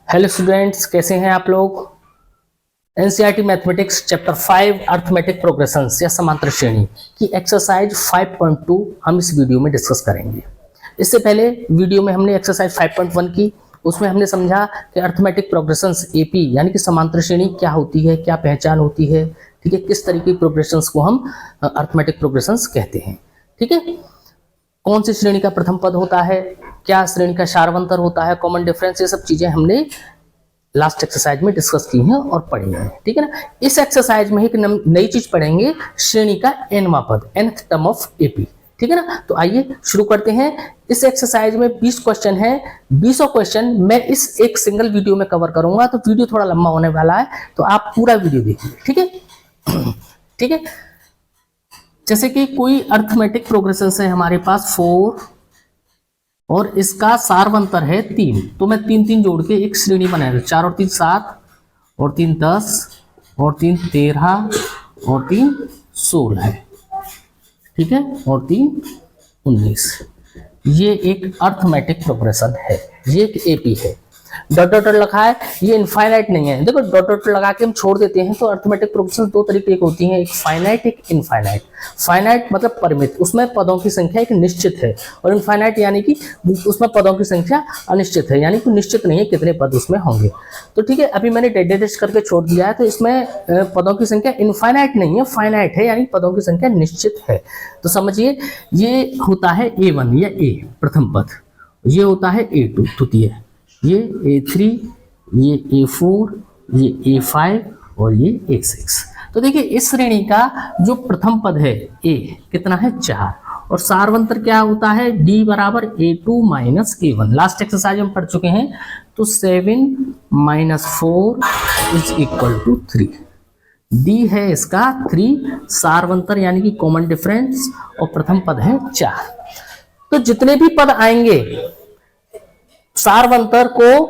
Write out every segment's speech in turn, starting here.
Hello students, कैसे हैं आप लोग। NCERT mathematics chapter 5 arithmetic progressions या समांतर श्रेणी की एक्सरसाइज 5.2 हम इस वीडियो में डिस्कस करेंगे। इससे पहले वीडियो में हमने एक्सरसाइज 5.1 की, उसमें हमने समझा कि अर्थमेटिक प्रोग्रेशंस एपी यानी कि समांतर श्रेणी क्या होती है, क्या पहचान होती है, ठीक है, किस तरीके की प्रोग्रेशंस को हम अर्थमेटिक प्रोग्रेशंस कहते हैं, ठीक है। कौन सी श्रेणी का प्रथम पद होता है, क्या श्रेणी का सारवंतर होता है, कॉमन डिफरेंस, ये सब चीजें हमने लास्ट एक्सरसाइज में डिस्कस की हैं और पढ़ी हैं, ठीक है ना। इस एक्सरसाइज में एक नई चीज पढ़ेंगे, श्रेणी का nवां पद, nth टर्म ऑफ एपी, ठीक है ना। तो आइए शुरू करते हैं। इस एक्सरसाइज में 20 क्वेश्चन है। 20 क्वेश्चन मैं इस एक सिंगल वीडियो में कवर करूंगा, तो वीडियो थोड़ा लंबा होने वाला है, तो आप पूरा वीडियो देखिए, ठीक है। ठीक है, जैसे कि कोई अर्थमेटिक प्रोग्रेशन है हमारे पास 4 और इसका सारवंतर है 3, तो मैं 3 3 जोड़ के एक श्रेणी बनाएगा। 4 और 3 7 और 3 10 और 3 13 और 3 16 है, ठीक है, और 3 19। ये एक अर्थमेटिक प्रोग्रेशन है, ये एक एपी है। डॉट डॉट लगा है, ये इनफाइनाइट नहीं है। देखो डॉट डॉट लगा के हम छोड़ देते हैं, तो अर्थमेटिक प्रोग्रेशन दो तरीके की होती हैं, एक फाइनाइट एक इनफाइनाइट। फाइनाइट मतलब परिमित, उसमें पदों की संख्या एक निश्चित है, और इनफाइनाइट यानी कि उसमें पदों की संख्या अनिश्चित है, यानी कि निश्चित नहीं है कितने पद उसमें होंगे। तो ठीक है, अभी मैंने डेडेड करके छोड़ दिया है, तो इसमें पदों की संख्या इनफाइनाइट नहीं है, फाइनाइट है, यानी पदों की संख्या निश्चित है। तो समझिए, ये होता है A1 या ए प्रथम पद, ये होता है A2 द्वितीय, ये A3, ये A4, ये A5 और ये A6। तो देखिए इस श्रेणी का जो प्रथम पद है A कितना है 4, और सारवंतर क्या होता है D बराबर A2 minus A1। Last exercise में पढ़ चुके हैं, तो 7 minus 4 is equal to 3। D है इसका 3, सारवंतर यानी कि कॉमन डिफरेंस, और प्रथम पद है 4। तो जितने भी पद आएंगे सारवंतर को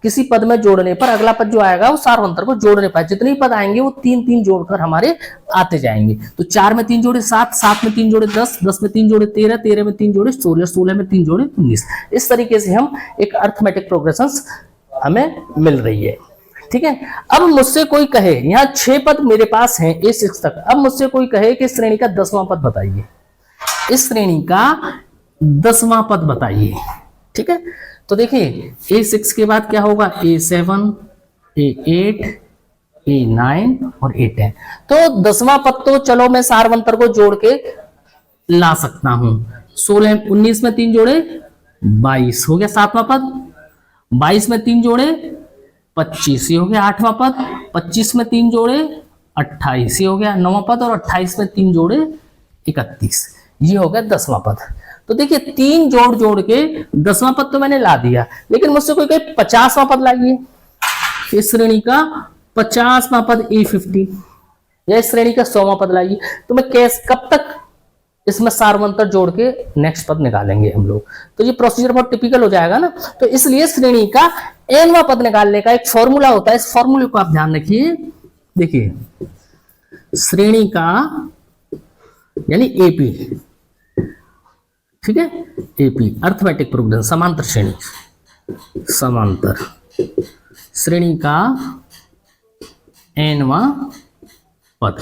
किसी पद में जोड़ने पर, अगला पद जो आएगा वो सारवंतर को जोड़ने पर, जितने पद आएंगे वो 3 3 जोड़कर हमारे आते जाएंगे। तो 4 में 3 जोड़े 7, 7 में 3 जोड़े 10, 10 में 3 जोड़े 13, 13 में 3 जोड़े 16, 16 में 3 जोड़े 19। इस तरीके से हम एक अर्थमेटिक प्रोग्रेशंस हमें मिल रही है, ठीक है। अब मुझसे कोई कहे, यहाँ 6 पद मेरे पास हैं A6 तक, अब मुझसे कोई कहे कि श्रेणी का 10वां पद बताइए, इस श्रेणी का 10वां पद बताइए, ठीक है। तो देखिए A6 के बाद क्या होगा, A7, A8, A9 और A10। तो 10वां पद तो चलो मैं सारवंतर को जोड़ के ला सकता हूं। 16 19 में 3 जोड़े 22 हो गया 7वां पद, 22 में 3 जोड़े 25 हो गया 8वां पद, 25 में 3 जोड़े 28 हो गया 9वां पद, और 28 में 3 जोड़े 31, ये हो गया 10वां पद। तो देखिए 3 जोड़ जोड़ के 10वां पद तो मैंने ला दिया, लेकिन मुझसे कोई कहे 50वां पद लाइए, इस श्रेणी का 50वां पद A50, या इस श्रेणी का 100वां पद लाइए। तो मैं कब तक इसमें सारवंतर जोड़ के नेक्स्ट पद निकालेंगे हम लोग, तो ये प्रोसीजर बहुत टिपिकल हो जाएगा ना। तो इसलिए श्रेणी का nवां पद निकालने का एक फॉर्मूला होता है, इस फॉर्मूले को आप ध्यान रखिए। देखिए श्रेणी का यानी एपी, ठीक है, एपी अर्थमेटिक प्रोग्रेशन, समांतर श्रेणी, समांतर श्रेणी का nवां पद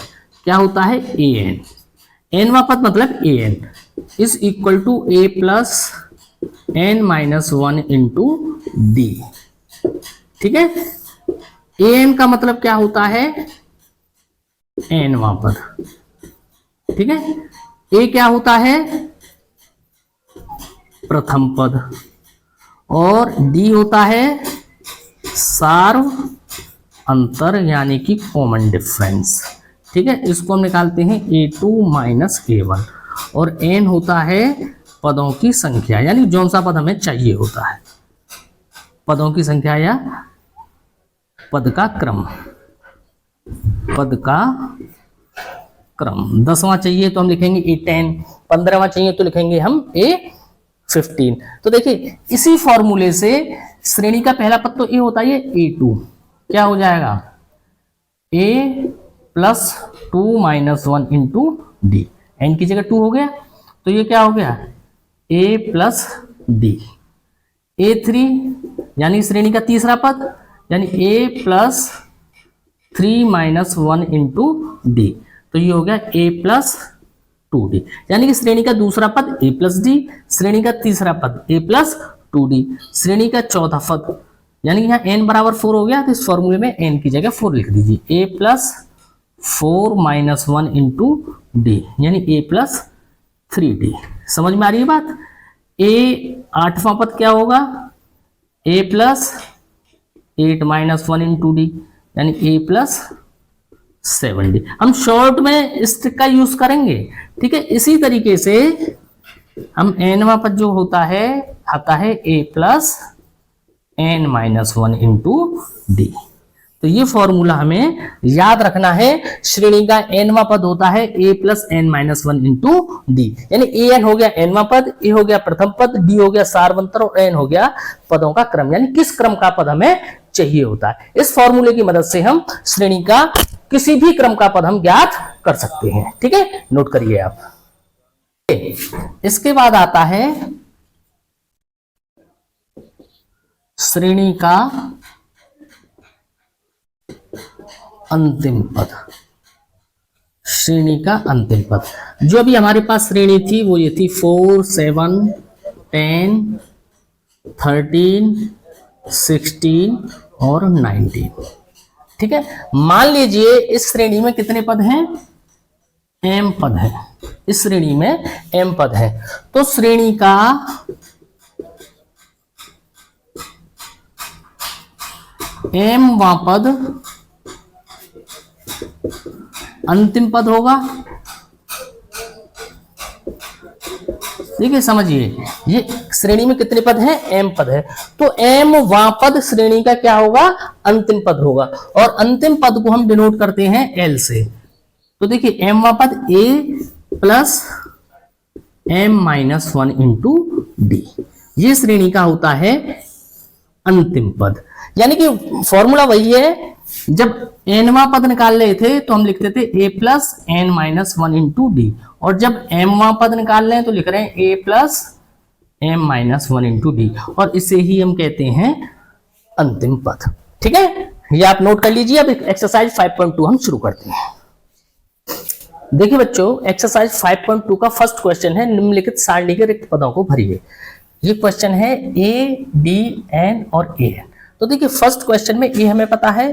क्या होता है an। nवां पद मतलब an is equal to a plus n minus 1 into D, ठीक है। an का मतलब क्या होता है nवां पद, ठीक है। a क्या होता है प्रथम पद, और D होता है सार्व अंतर यानी कि कॉमन डिफरेंस, ठीक है। इसको हम निकालते हैं A2 माइनस A1, और N होता है पदों की संख्या, यानी जौन सा पद हमें चाहिए होता है, पदों की संख्या या पद का क्रम, पद का क्रम। 10वां चाहिए तो हम लिखेंगे A10, 15वां चाहिए तो लिखेंगे हम A15। तो देखिए इसी फॉर्मूले से श्रेणी का पहला पद तो A होता है, A2 क्या हो जाएगा A plus 2 minus 1 into D, N की जगह 2 हो गया, तो ये क्या हो गया A प्लस डी। A3 यानी श्रेणी का तीसरा पद, यानी a plus 3 minus 1 into D, तो ये हो गया a प्लस 2d, यानी कि श्रेणी का दूसरा पद a प्लस डी, श्रेणी का तीसरा पद a प्लस 2d, श्रेणी का चौथा पद, यानी कि यहाँ n बराबर 4 हो गया, तो इस फॉर्मूले में n की जगह 4 लिख दीजिए, a plus 4 minus 1 into D, यानी a प्लस 3d। समझ में आ रही है बात? a आठवां पद क्या होगा? a plus 8 minus 1 into D, यानी a प्लस 7d। हम शॉर्ट में इस ट्रिक का यूज करेंगे, ठीक है। इसी तरीके से हम nवां पद जो होता है आता है a plus n minus 1 into D. तो ये फॉर्मूला हमें याद रखना है। श्रेणी का nवां पद होता है a plus n minus 1 into D, यानी an हो गया nवां पद, a हो गया प्रथम पद, d हो गया सारवंतर और n हो गया पदों का क्रम, यानी किस क्रम का पद हमें चाहिए होता है। इस फॉर्मूले की मदद से हम श्रेणी का किसी भी क्रम का पद हम ज्ञात कर सकते हैं, ठीक है। नोट करिए आप। इसके बाद आता है श्रेणी का अंतिम पद। श्रेणी का अंतिम पद, जो अभी हमारे पास श्रेणी थी वो ये थी 4, 7, 10, 13, 16 और 19, ठीक है। मान लीजिए इस श्रेणी में कितने पद हैं? m पद है। इस श्रेणी में m पद है, तो श्रेणी का mवां पद अंतिम पद होगा। देखिए समझिए, ये श्रेणी में कितने पद हैं? m पद है, तो mवां पद श्रेणी का क्या होगा? अंतिम पद होगा, और अंतिम पद को हम डिनोट करते हैं l से। तो देखिए mवां पद a plus m minus 1 into D, ये श्रेणी का होता है अंतिम पद। यानी कि फॉर्मूला वही है, जब nवां पद निकाल रहे थे तो हम लिखते थे a plus n minus 1 into D, और जब mवां पद निकाल रहे हैं तो लिख रहे हैं a plus m minus 1 into D, और इसे ही हम कहते हैं अंतिम पद, ठीक है। ये आप नोट कर लीजिए। अब एक्सरसाइज 5.2 हम शुरू करते हैं। देखिए बच्चों, एक्सरसाइज 5.2 का फर्स्ट क्वेश्चन है, निम्नलिखित सारणी के रिक्त पदों को भरिए। ये क्वेश्चन है a, d, n और an। तो देखिए फर्स्ट क्वेश्चन में a हमें पता है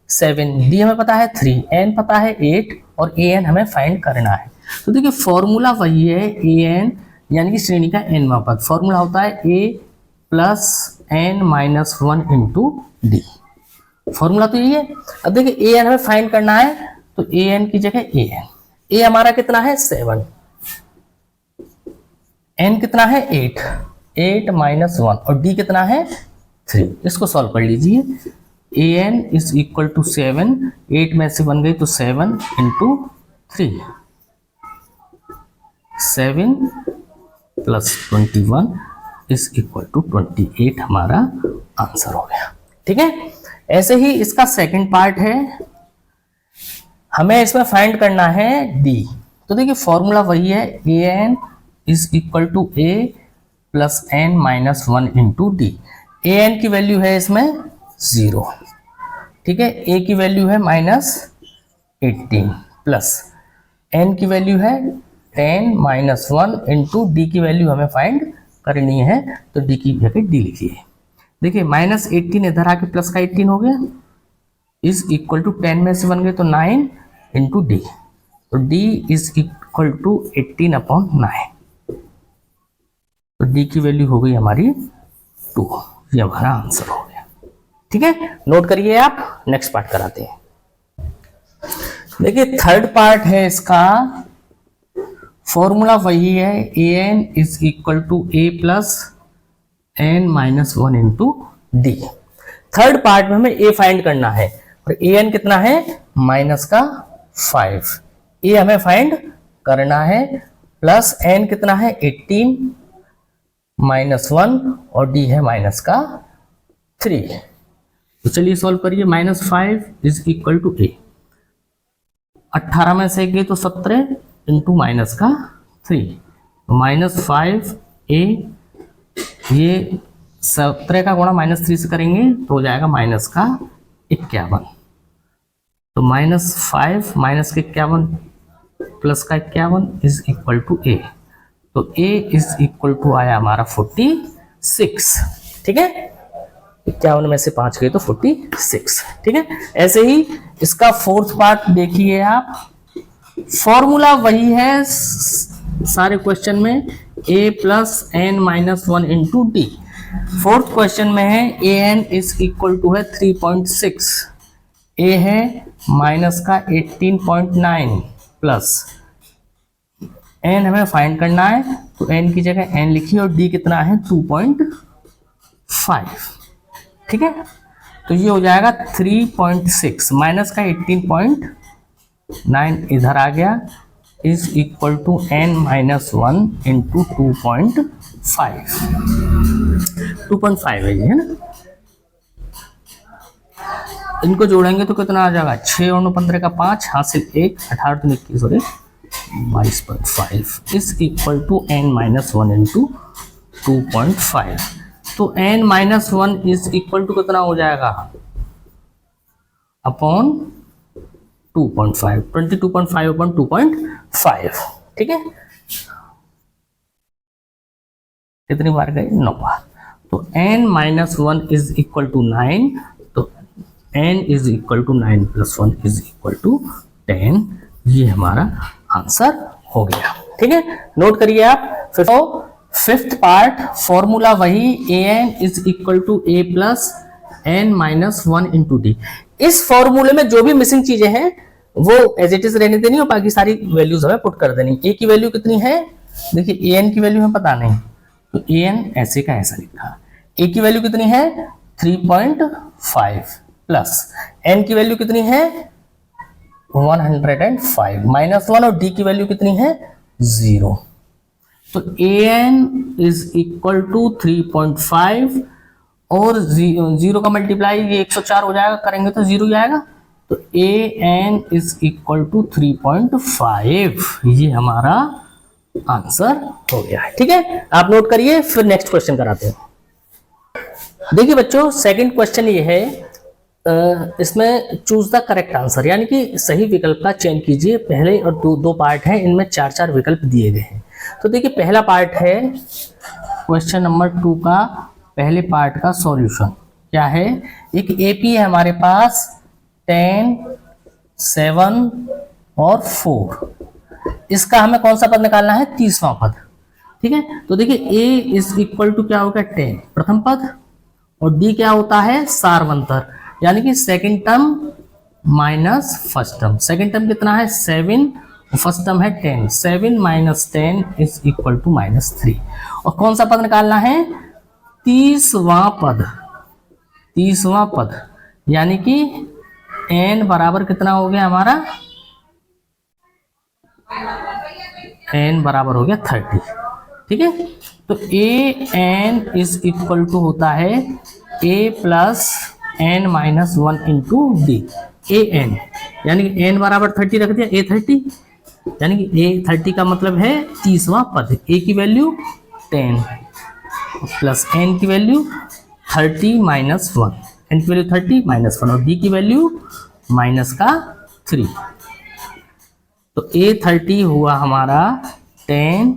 7, d हमें पता है 3, n पता है 8 और an हमें फाइंड करना है। तो देखिए फॉर्मूला वही है an, यानी कि श्रेणी का nवां पद। फॉर्मूला होता है a plus n minus 1 into D. Formula तो यही है। अब देखिए an हमें फाइंड करना है, तो an की जगह an, a हमारा कितना है 7, n कितना है 8 माइनस 1 और d कितना है 3। इसको सॉल्व कर लीजिए। an इज इक्वल टू 7, 8 में से 1 गई तो 7 into 3, 7 plus 21 is equal to 28 हमारा आंसर हो गया, ठीक है। ऐसे ही इसका सेकंड पार्ट है, हमें इसमें फाइंड करना है d। तो देखिए फॉर्मूला वही है an is equal to a plus n minus 1 into D. an की वैल्यू है इसमें 0, ठीक है। a की वैल्यू है -18 प्लस n की वैल्यू है 10 माइनस 1 इंटू डी की वैल्यू हमें फाइंड करनी है, तो d की जगह d लिखिए। देखिए -18 इधर आके प्लस का 18 हो गया, इज इक्वल टू 10 में से 1 गए तो 9 इंटू डी, तो d इज इक्वल टू 18/9, तो d की वैल्यू हो गई हमारी 2। ये हमारा आंसर हो गया, ठीक है। नोट करिए आप, नेक्स्ट पार्ट कराते हैं। देखिए थर्ड पार्ट है इसका, फॉर्मूला वही है an is equal to a plus n minus 1 into D. Third part में हमें a फाइंड करना है, और an कितना है माइनस का 5, a हमें फाइंड करना है, प्लस n कितना है 18 माइनस 1 और d है माइनस का 3। तो चलिए सॉल्व करिए। -5 इज इक्वल टू a, 18 में से गए तो 17 इंटू माइनस का 3, -5a, ये 17 का गुणा -3 से करेंगे तो हो जाएगा माइनस का 51। तो -5 माइनस के 51 प्लस का 51 इज इक्वल टू ए। तो a इज इक्वल टू आया हमारा 46। ठीक है, 51 में से 5 गए तो 46। ठीक है, ऐसे ही इसका फोर्थ पार्ट देखिए आप। फॉर्मूला वही है सारे क्वेश्चन में, a plus n minus 1 into D. Fourth question में है A N is equal to है 3.6, ए है माइनस का 18.9 प्लस एन हमें फाइंड करना है, तो एन की जगह एन लिखिए और डी कितना है 2.5। ठीक है, तो ये हो जाएगा 3.6 माइनस का 18.9 इधर आ गया is equal to N minus 1 into 2.5। 2.5 है ये, है ना। इनको जोड़ेंगे तो कितना आ जाएगा, 6 और 9 15 का 5 हासिल 1 18 तो 21 और 22.5 is equal to N minus 1 into 2.5। तो N minus 1 is equal to कितना हो जाएगा अपॉन 2.5, 22.5 अपॉन 2.5। ठीक है, कितनी बार गए 9 बार। तो n minus 1 is equal to 9, तो n is equal to 9 plus 1 is equal to 10। ये हमारा आंसर हो गया। ठीक है, नोट करिए आप। फिफ्थ पार्ट फॉर्मूला वही an is equal to a plus n minus 1 into D. इस फॉर्मूले में जो भी मिसिंग चीजें हैं वो एज इट इज रहने देनी और बाकी सारी वैल्यूज हमें पुट कर देनी। a की वैल्यू कितनी है, देखिए an की वैल्यू हमें पता नहीं, तो an ऐसे का ऐसा लिखा। a की वैल्यू कितनी है 3.5 प्लस n की वैल्यू कितनी है 105 माइनस 1 और d की वैल्यू कितनी है 0। तो an इज इक्वल टू 3.5 और 0 का मल्टीप्लाई ये 104 हो जाएगा, करेंगे तो 0 आएगा। तो an इज इक्वल टू 3.5। ये हमारा आंसर हो गया है। ठीक है, आप नोट करिए, फिर नेक्स्ट क्वेश्चन कराते हैं। देखिए बच्चों, सेकंड क्वेश्चन ये है, इसमें चूज द करेक्ट आंसर, यानी कि सही विकल्प का चयन कीजिए। पहले और दो पार्ट हैं, इनमें 4 विकल्प दिए गए हैं। तो देखिए पहला पार्ट है क्वेश्चन नंबर 2 का पहले पार्ट का सॉल्यूशन। क्या है, एक एपी है हमारे पास 10, 7 और 4। इसका हमें कौन सा पद निकालना है, 30वां पद। ठीक है, तो देखिए a इज इक्वल टू क्या होगा 10 प्रथम पद, और d क्या होता है सार्वंतर, यानी कि second term minus first term. Second term कितना है 7, फर्स्ट टर्म है 10। 7 माइनस 10 इज इक्वल टू -3। और कौन सा पद निकालना है 30वां पद। 30वां पद यानी कि n बराबर कितना हो गया हमारा, n बराबर हो गया 30। ठीक है, तो a n is equal to होता है a plus n minus 1 into D. a n यानी कि n बराबर 30 रख दिया, a 30 यानी कि a 30 का मतलब है 30वां पद। a की वैल्यू 10 प्लस n की वैल्यू 30 माइनस 1, n की वैल्यू 30 माइनस 1 और d की वैल्यू माइनस का 3। तो a 30 हुआ हमारा 10,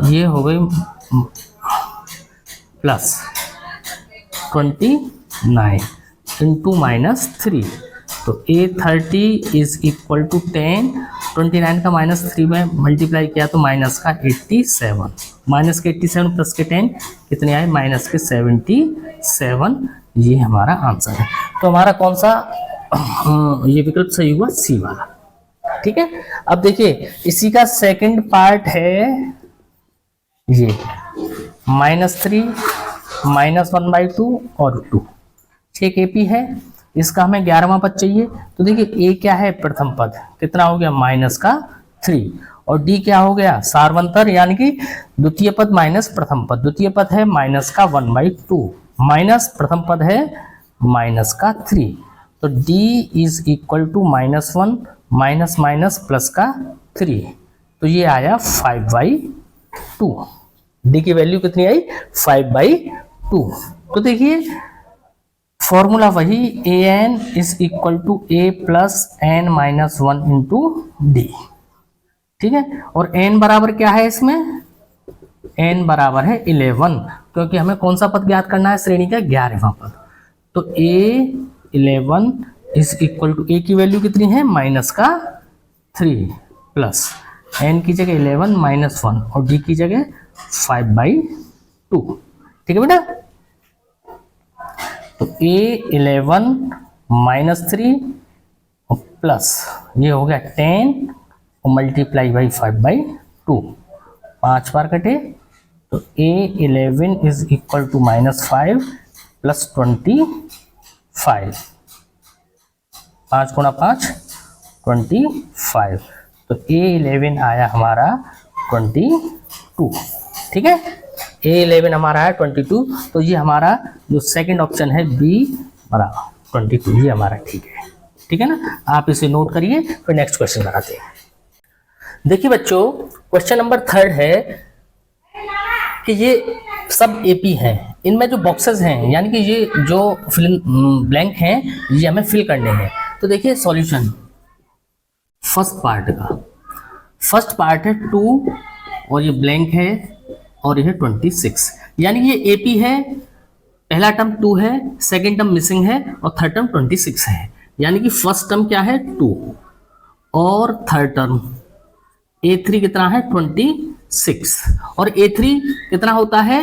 ये हो गई प्लस 29 इंटू माइनस 3। तो a 30 इज इक्वल टू 10, 29 का -3 में मल्टीप्लाई किया तो माइनस का 87, माइनस के 87 प्लस के 10 कितने आए माइनस के 77। ये हमारा आंसर है। तो हमारा कौन सा ये विकल्प सही हुआ, सी वाला। ठीक है, अब देखिए इसी का सेकंड पार्ट है ये -3 -1/2 और 2। 6 केपी है, इसका हमें 11वां पद चाहिए। तो देखिए a क्या है प्रथम पद, कितना हो गया -3 और d क्या हो गया सार्वंतर यानी कि द्वितीय पद माइनस प्रथम पद। द्वितीय पद है माइनस का 1/2 माइनस प्रथम पद है माइनस का 3। तो d is equal to -1 minus minus plus का 3। तो ये आया 5/2। d की वैल्यू कितनी आई 5/2। 2। तो देखिए फॉर्मूला वही an is equal to a plus n minus 1 into D, ठीक है। और n बराबर क्या है इसमें, n बराबर है 11, क्योंकि हमें कौन सा पद ज्ञात करना है, श्रेणी का 11वां पद। तो a11 is equal to a की वैल्यू कितनी है माइनस का 3 प्लस n की जगह 11 माइनस 1 और d की जगह 5/2, ठीक है बेटा। तो a11 माइनस 3 और प्लस ये हो गया 10 और मल्टीप्लाई बाई 5/2, 5 बार कटे। तो a11 is equal to minus 5 plus 25, 5 गुणा 5 25। तो a11 आया हमारा 22, ठीक है। a11 हमारा है 22। तो ये हमारा जो सेकंड ऑप्शन है b बराबर 22, ये हमारा ठीक है ना। आप इसे नोट करिए, फिर नेक्स्ट क्वेश्चन बनाते हैं। देखिए बच्चों, क्वेश्चन नंबर 3 है कि ये सब एपी हैं, इनमें जो बॉक्सेस हैं यानी कि ये जो ब्लैंक हैं ये हमें फिल करने हैं। तो देखिए सॉल्यूशन फर्स्ट पार्ट का, फर्स्ट पार्ट है 2 और ये ब्लैंक है और ये 26, यानी कि ये एपी है। पहला टर्म 2 है, सेकंड टर्म मिसिंग है और थर्ड टर्म 26 है, यानी कि फर्स्ट टर्म क्या है 2 और थर्ड टर्म a3 कितना है 26 और a3 कितना होता है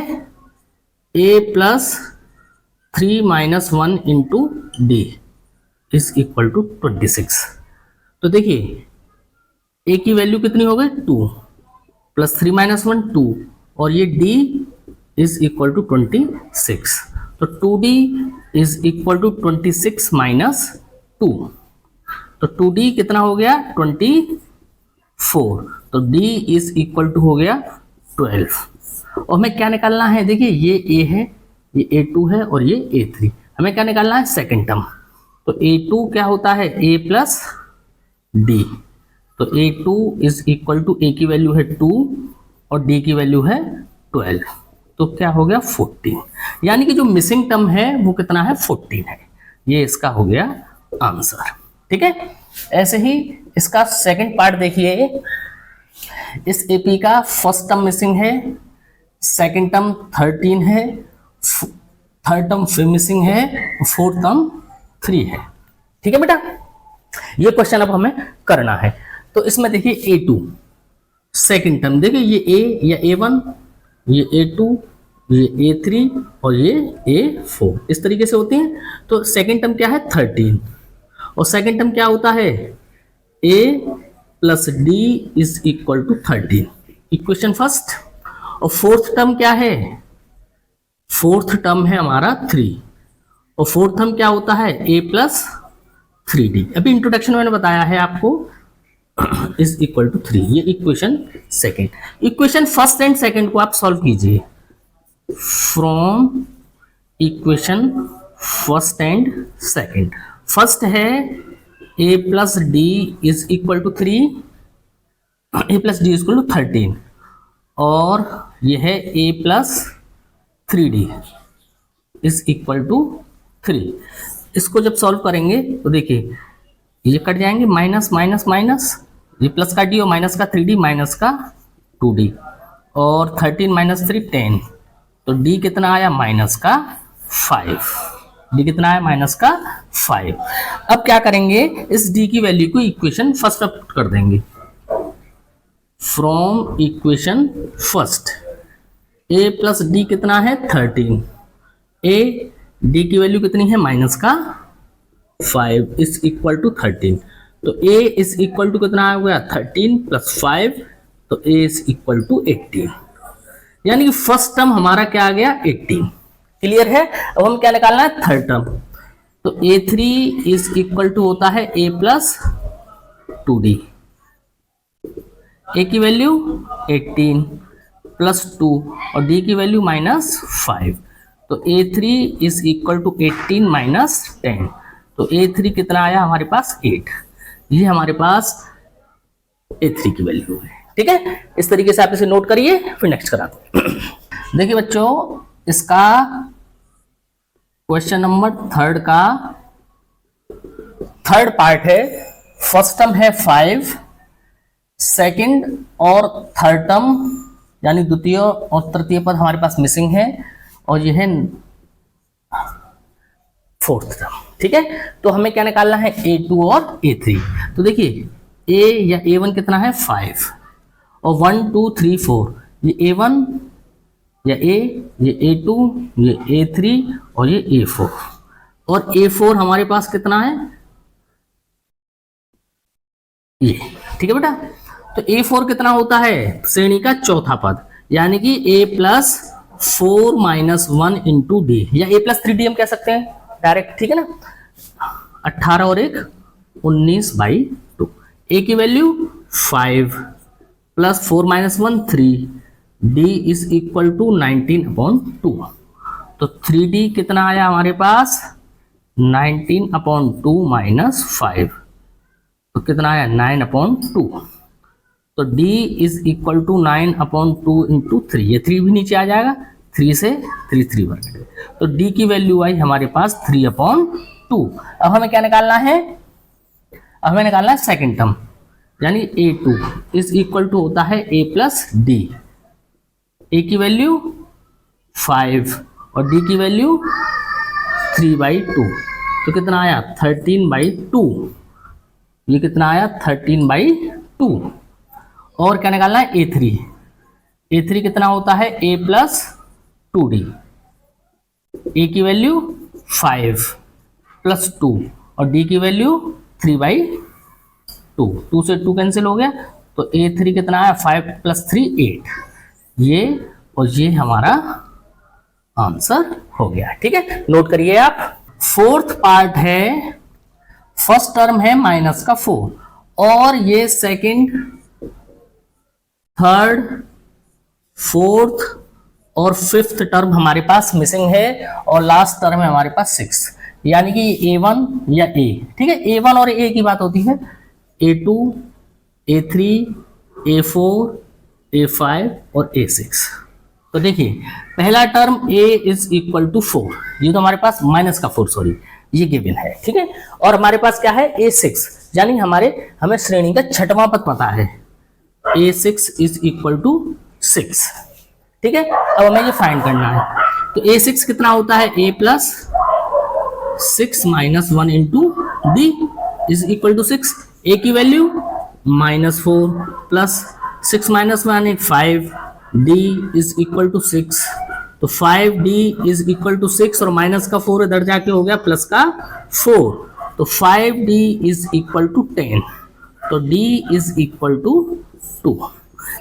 a plus 3 minus 1 into D is equal to 26। तो देखिए a की वैल्यू कितनी हो गई 2 प्लस 3 माइनस 1 2 और ये d इज इक्वल टू 26। तो 2d is equal to 26 minus 2, तो 2d कितना हो गया 24। तो d इज इक्वल टू हो गया 12। और हमें क्या निकालना है, देखिए ये a है, ये a2 है और ये a3। हमें क्या निकालना है सेकंड टर्म। तो a2 क्या होता है a प्लस d। तो a2 is equal to a की वैल्यू है 2 और d की वैल्यू है 12। तो क्या हो गया 14, यानी कि जो मिसिंग टर्म है वो कितना है 14 है। ये इसका हो गया आंसर, ठीक है। ऐसे ही इसका सेकंड पार्ट देखिए, इस एपी का फर्स्ट टर्म मिसिंग है, सेकंड टर्म 13 है, थर्ड टर्म मिसिंग है, फोर्थ टर्म 3 है, ठीक है बेटा। ये क्वेश्चन अब हमें करना है। तो इसमें देखिए a2 सेकंड टर्म, देखिए ये a या a1, ये a2, ये a3 और ये a4 इस तरीके से होती हैं। तो सेकंड टर्म क्या है 13 और सेकंड टर्म क्या होता है a plus d is equal to 13, equation first. और फोर्थ टर्म क्या है, फोर्थ टर्म है हमारा 3 और फोर्थ टर्म क्या होता है a प्लस 3d। अभी इंट्रोडक्शन मैंने बताया है आपको, इज इक्वल टू 3, ये equation second. Equation first and second को आप सॉल्व कीजिए from equation first and second. First है a plus D is equal to 3, a plus D is equal to 13 और ये है a plus 3d is equal to 3। इसको जब solve करेंगे तो देखिए ये कट जाएंगे, माइनस माइनस माइनस, ये प्लस का d और माइनस का 3d माइनस का 2d और 13 माइनस 3 10। तो d कितना आया माइनस का 5, d कितना आया माइनस का 5। अब क्या करेंगे, इस d की वैल्यू को इक्वेशन फर्स्ट अप कर देंगे from equation first. a plus D कितना है 13, a d की वैल्यू कितनी है माइनस का 5 इज इक्वल टू 13। तो a इज इक्वल टू कितना आ गया 13 प्लस 5, तो a इज इक्वल टू 18, यानी कि फर्स्ट टर्म हमारा क्या आ गया 18। क्लियर है। अब हम क्या निकालना है थर्ड टर्म। तो a3 इज इक्वल टू होता है a प्लस 2d, a की वैल्यू 18 प्लस 2 और d की वैल्यू माइनस 5। तो a3 is equal to 18 minus 10। तो a3 कितना आया हमारे पास 8, ये हमारे पास a3 की वैल्यू है, ठीक है। इस तरीके से आप इसे नोट करिए, फिर नेक्स्ट कराते हैं। देखिए बच्चों, इसका क्वेश्चन नंबर थर्ड का थर्ड पार्ट है। फर्स्ट टर्म है 5, सेकंड और थर्ड टर्म यानी द्वितीय और तृतीय पद हमारे पास मिसिंग है, और यह है फोर्थ टर्म। ठीक है, तो हमें क्या निकालना है, A2 और A3। तो देखिए A या A1 कितना है 5, और 1 2 3 4, ये A1 या A, ये A2, ये A3 और ये A4। और A4 हमारे पास कितना है, ये। ठीक है बेटा, तो A4 कितना होता है, श्रेणी का चौथा पद, यानी कि A+4 - 1 इंटू D, या A+3D हम कह सकते हैं डायरेक्ट। ठीक है ना, 18 और 1 19/2। A की value 5 + 4 - 1 3, D is equal to 19/2। तो 3D कितना आया हमारे पास, 19/2 - 5, तो कितना आया 9/2। तो D is equal to 9/2 into 3, ये 3 भी नीचे आ जाएगा, 3 से 3 3 वर्ग। तो D की वैल्यू आई हमारे पास 3/2। अब हमें क्या निकालना है, हमें निकालना है सेकेंड टर्म, यानी A2 इज इक्वल टू होता है A+D। A की वैल्यू 5 और D की वैल्यू 3/2, तो कितना आया 13/2। ये कितना आया 13/2। और क्या निकालना है A3। A3 कितना होता है A+2D। A की वैल्यू 5 + 2 और D की वैल्यू 3/2। 2 से 2 कैंसिल हो गया, तो A3 कितना आया 5 + 3 8, ये और ये हमारा आंसर हो गया। ठीक है, नोट करिए आप। फोर्थ पार्ट है, फर्स्ट टर्म है -4, और ये सेकंड, थर्ड, फोर्थ और फिफ्थ टर्म हमारे पास मिसिंग है, और लास्ट टर्म है हमारे पास 6, यानी कि A1 या A। ठीक है, A1 और A की बात होती है, A2, A3, A4, A5 और A6। तो देखिए पहला term A is equal to 4, ये तो हमारे पास -4 सॉरी, ये गिवन है। ठीक है, और हमारे पास क्या है A6, यानी हमें श्रेणी का छठवां पद पता है, A6 इज इक्वल टू 6। ठीक है, अब हमें ये फाइंड करना है। तो A6 कितना होता है, A+6 - 1 into D is equal to 6। A की value -4 + 6 - 1 5, D is equal to 6। तो 5D इज इक्वल टू 6, और माइनस का 4 इधर जाके हो गया प्लस का 4, तो 5D इज इक्वल टू 10। तो D इज इक्वल टू 2,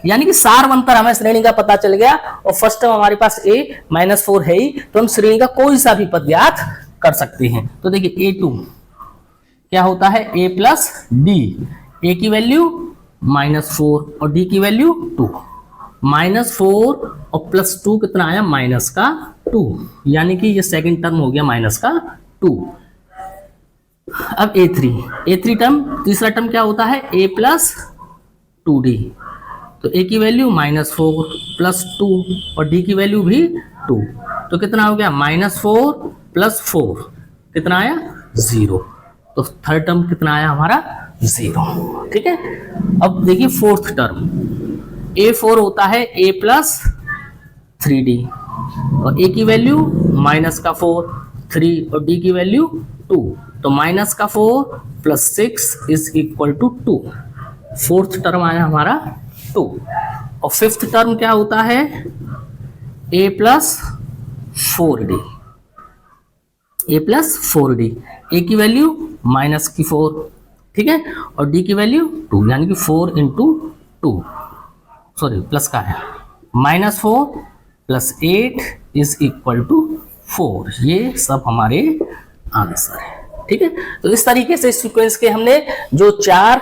यानी कि सारवंतर हमें श्रेणी का पता चल गया, और फर्स्ट टर्म हमारे पास A -4 है ही, तो हम श्रेणी का कोई सा भी पद ज्ञात कर सकते हैं। तो देखिए A2 क्या होता है, A+D। A की वैल्यू -4 और D की वैल्यू 2, -4 और +2 कितना आया, -2, यानी कि ये सेकंड टर्म हो गया -2। अब A3 टर्म, तीसरा टर्म क्या होता है, A+2D। तो A की वैल्यू -4 + 2 और D की वैल्यू भी 2, तो कितना हो गया -4 + 4 कितना आया 0। तो थर्ड टर्म कितना आया हमारा 0। ठीक है, अब देखिए फोर्थ टर्म, A4 होता है A+3D, और A की वैल्यू -4 3 और D की वैल्यू 2, तो -4 + 6 is equal to 2। Fourth term आया हमारा 2। और फिफ्थ टर्म क्या होता है, A+4D। A+4D, A की वैल्यू -4, ठीक है, और D की वैल्यू 2, यानी कि 4 × 2 सॉरी प्लस का है, -4 + 8 इज इक्वल टू 4। ये सब हमारे आंसर है। ठीक है, तो इस तरीके से सीक्वेंस के हमने जो 4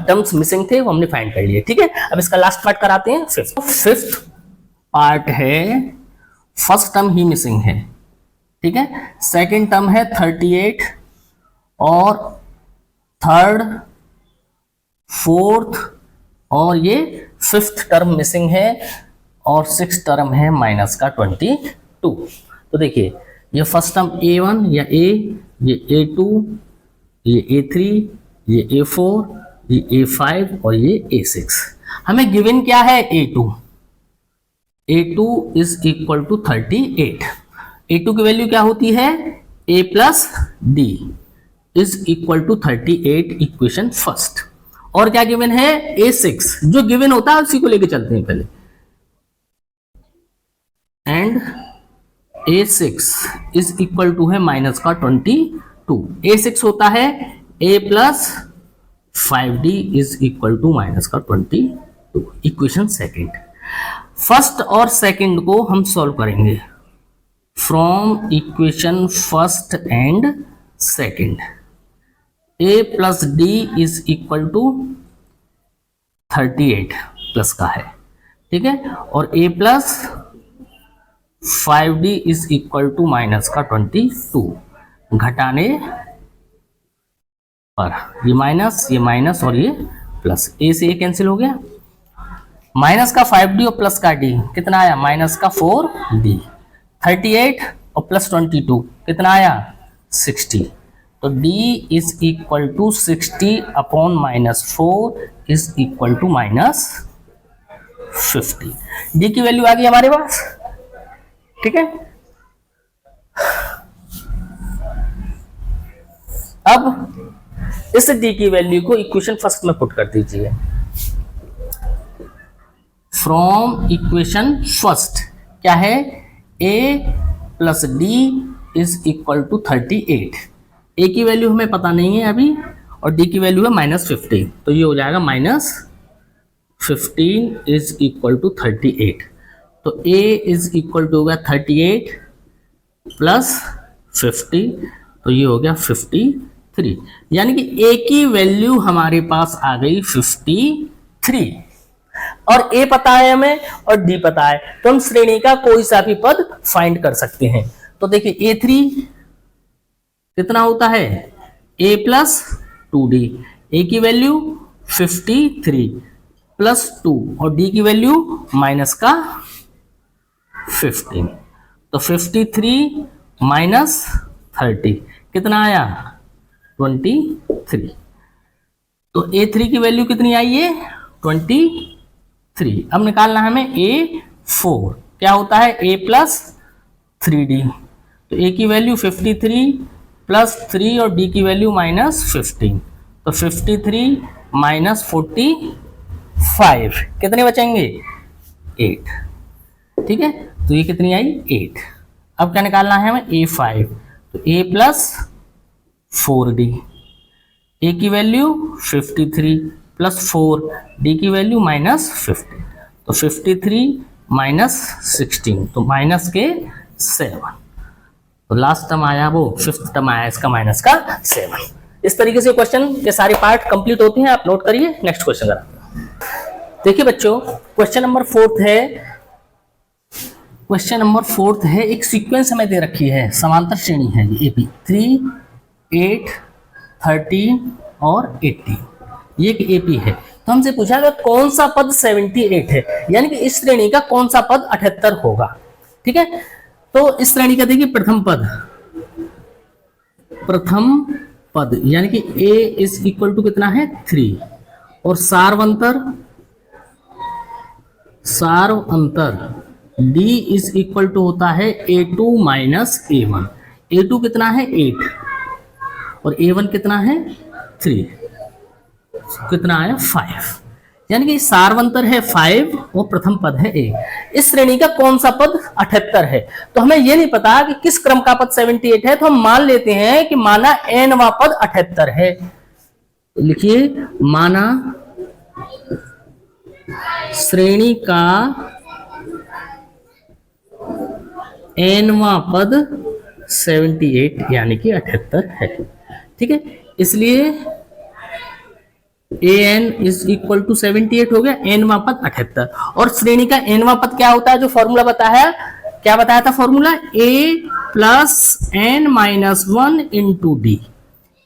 टर्म्स मिसिंग थे वो हमने फाइंड कर लिए। ठीक है, अब इसका लास्ट पार्ट कराते हैं। फिफ्थ पार्ट है, फर्स्ट टर्म ही मिसिंग है। ठीक है, सेकंड टर्म है 38, और थर्ड, फोर्थ और ये फिफ्थ टर्म मिसिंग है, और सिक्स टर्म है -22। तो देखिए ये फर्स्ट टर्म A1 या A, ये A2, ये A3, ये A4, ये A5 और ये A6। हमें गिवन क्या है? A2 is equal to 38। A2 की वैल्यू क्या होती है? A plus D is equal to 38, equation first. और क्या गिवन है? A6। जो गिवन होता है उसी को लेके चलते हैं पहले। And A6 is equal to है माइनस का 22। A6 होता है A plus 5D is equal to minus का 22, इक्वेशन सेकेंड। फर्स्ट और सेकेंड को हम सॉल्व करेंगे from equation first and second. A plus D is equal to 38 plus का है, ठीक है। और A plus 5D is equal to minus का 22, घटाने पर ये माइनस और ये प्लस, A से A कैंसिल हो गया। माइनस का 5D और प्लस का D कितना आया? माइनस का 4D। 38 और प्लस 22 कितना आया? 60। तो D is equal to 60 upon -4 is equal to -50। D की वैल्यू आ गई हमारे पास, ठीक है। अब इस D की वैल्यू को इक्वेशन फर्स्ट में पुट कर दीजिए। फ्रॉम इक्वेशन फर्स्ट क्या है? A plus D is equal to 38। A की वैल्यू हमें पता नहीं है अभी, और D की वैल्यू है -50, तो ये हो जाएगा -15 इज इक्वल टू 38। तो A इज इक्वल टू होगा 38 प्लस 50, तो ये हो गया 53। यानी कि A की वैल्यू हमारे पास आ गई 53, और A पता है हमें और D पता है, तो हम श्रेणी का कोई सा भी पद फाइंड कर सकते हैं। तो देखिए A3 कितना होता है? A plus 2D। A की वैल्यू 53 प्लस 2 और D की वैल्यू माइनस का 15, तो 53 माइनस 30 कितना आया? 23। तो A3 की वैल्यू कितनी आई है? 23। अब निकालना है हमें A4, क्या होता है? A plus 3D। तो A की वैल्यू 53 प्लस 3 और D की वैल्यू -15, तो 53 माइनस 45 कितने बचेंगे? 8, ठीक है। तो ये कितनी आई? 8। अब क्या निकालना है हमें? A5, तो A प्लस 4D। A की वैल्यू 53 प्लस 4, D की वैल्यू -15, तो 53 माइनस 16, तो माइनस के 7। तो लास्ट टर्म आया, वो फिफ्थ टर्म आया इसका माइनस का 7। इस तरीके से क्वेश्चन के सारे पार्ट कंप्लीट होते हैं। आप नोट करिए। नेक्स्ट क्वेश्चन कराते हैं। देखिए बच्चों, क्वेश्चन नंबर 4 है। क्वेश्चन नंबर 4 है, एक सीक्वेंस हमें दे रखी है, समांतर श्रेणी है ये AP 3, 8, 13 और 18, ये एक AP है। तो हमसे पूछा गया कौन सा पद 78 है, यानी कि इस श्रेणी का कौन सा पद 78 होगा, ठीक है। तो इस श्रेणी का देखिए प्रथम पद यानी कि A इज इक्वल टू कितना है? 3, और सार्वंतर D इज इक्वल टू होता है A2 माइनस A1। A2 कितना है? 8, और A1 कितना है? 3, कितना आया? 5। यानी कि सार्वंतर है 5 और प्रथम पद है A। इस श्रेणी का कौन सा पद 78 है? तो हमें यह नहीं पता कि किस क्रम का पद 78 है, तो हम मान लेते हैं कि माना nवां पद 78 है। तो लिखिए, माना श्रेणी का nवां पद 78 यानी कि 78 है, ठीक है। इसलिए an इज इक्वल टू 78 हो गया, nवां पद 78। और श्रेणी का nवां पद क्या होता है? जो फॉर्मूला बताया, क्या बताया था formula? a plus n minus 1 into D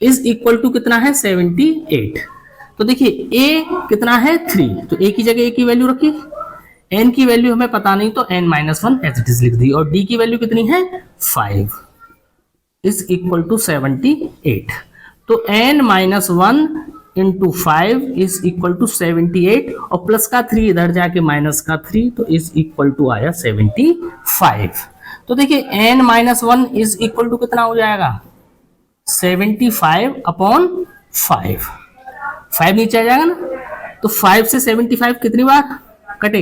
is equal to कितना है? 78। तो देखिए a कितना है? 3, तो a की जगह a की वैल्यू रखी, n की वैल्यू हमें पता नहीं तो n-1 एज इट इज लिख दी, और d की वैल्यू कितनी है? 5। Is equal to 78। तो n minus 1 into 5 is equal to 78 और प्लस का 3 इधर जाके माइनस का 3 तो इज इक्वल टू आया 75। तो देखिए n minus 1 is equal to कितना हो जाएगा 75 अपॉन 5। 5 नीचे आ जाएगा ना, तो 5 से 75 कितनी बार कटे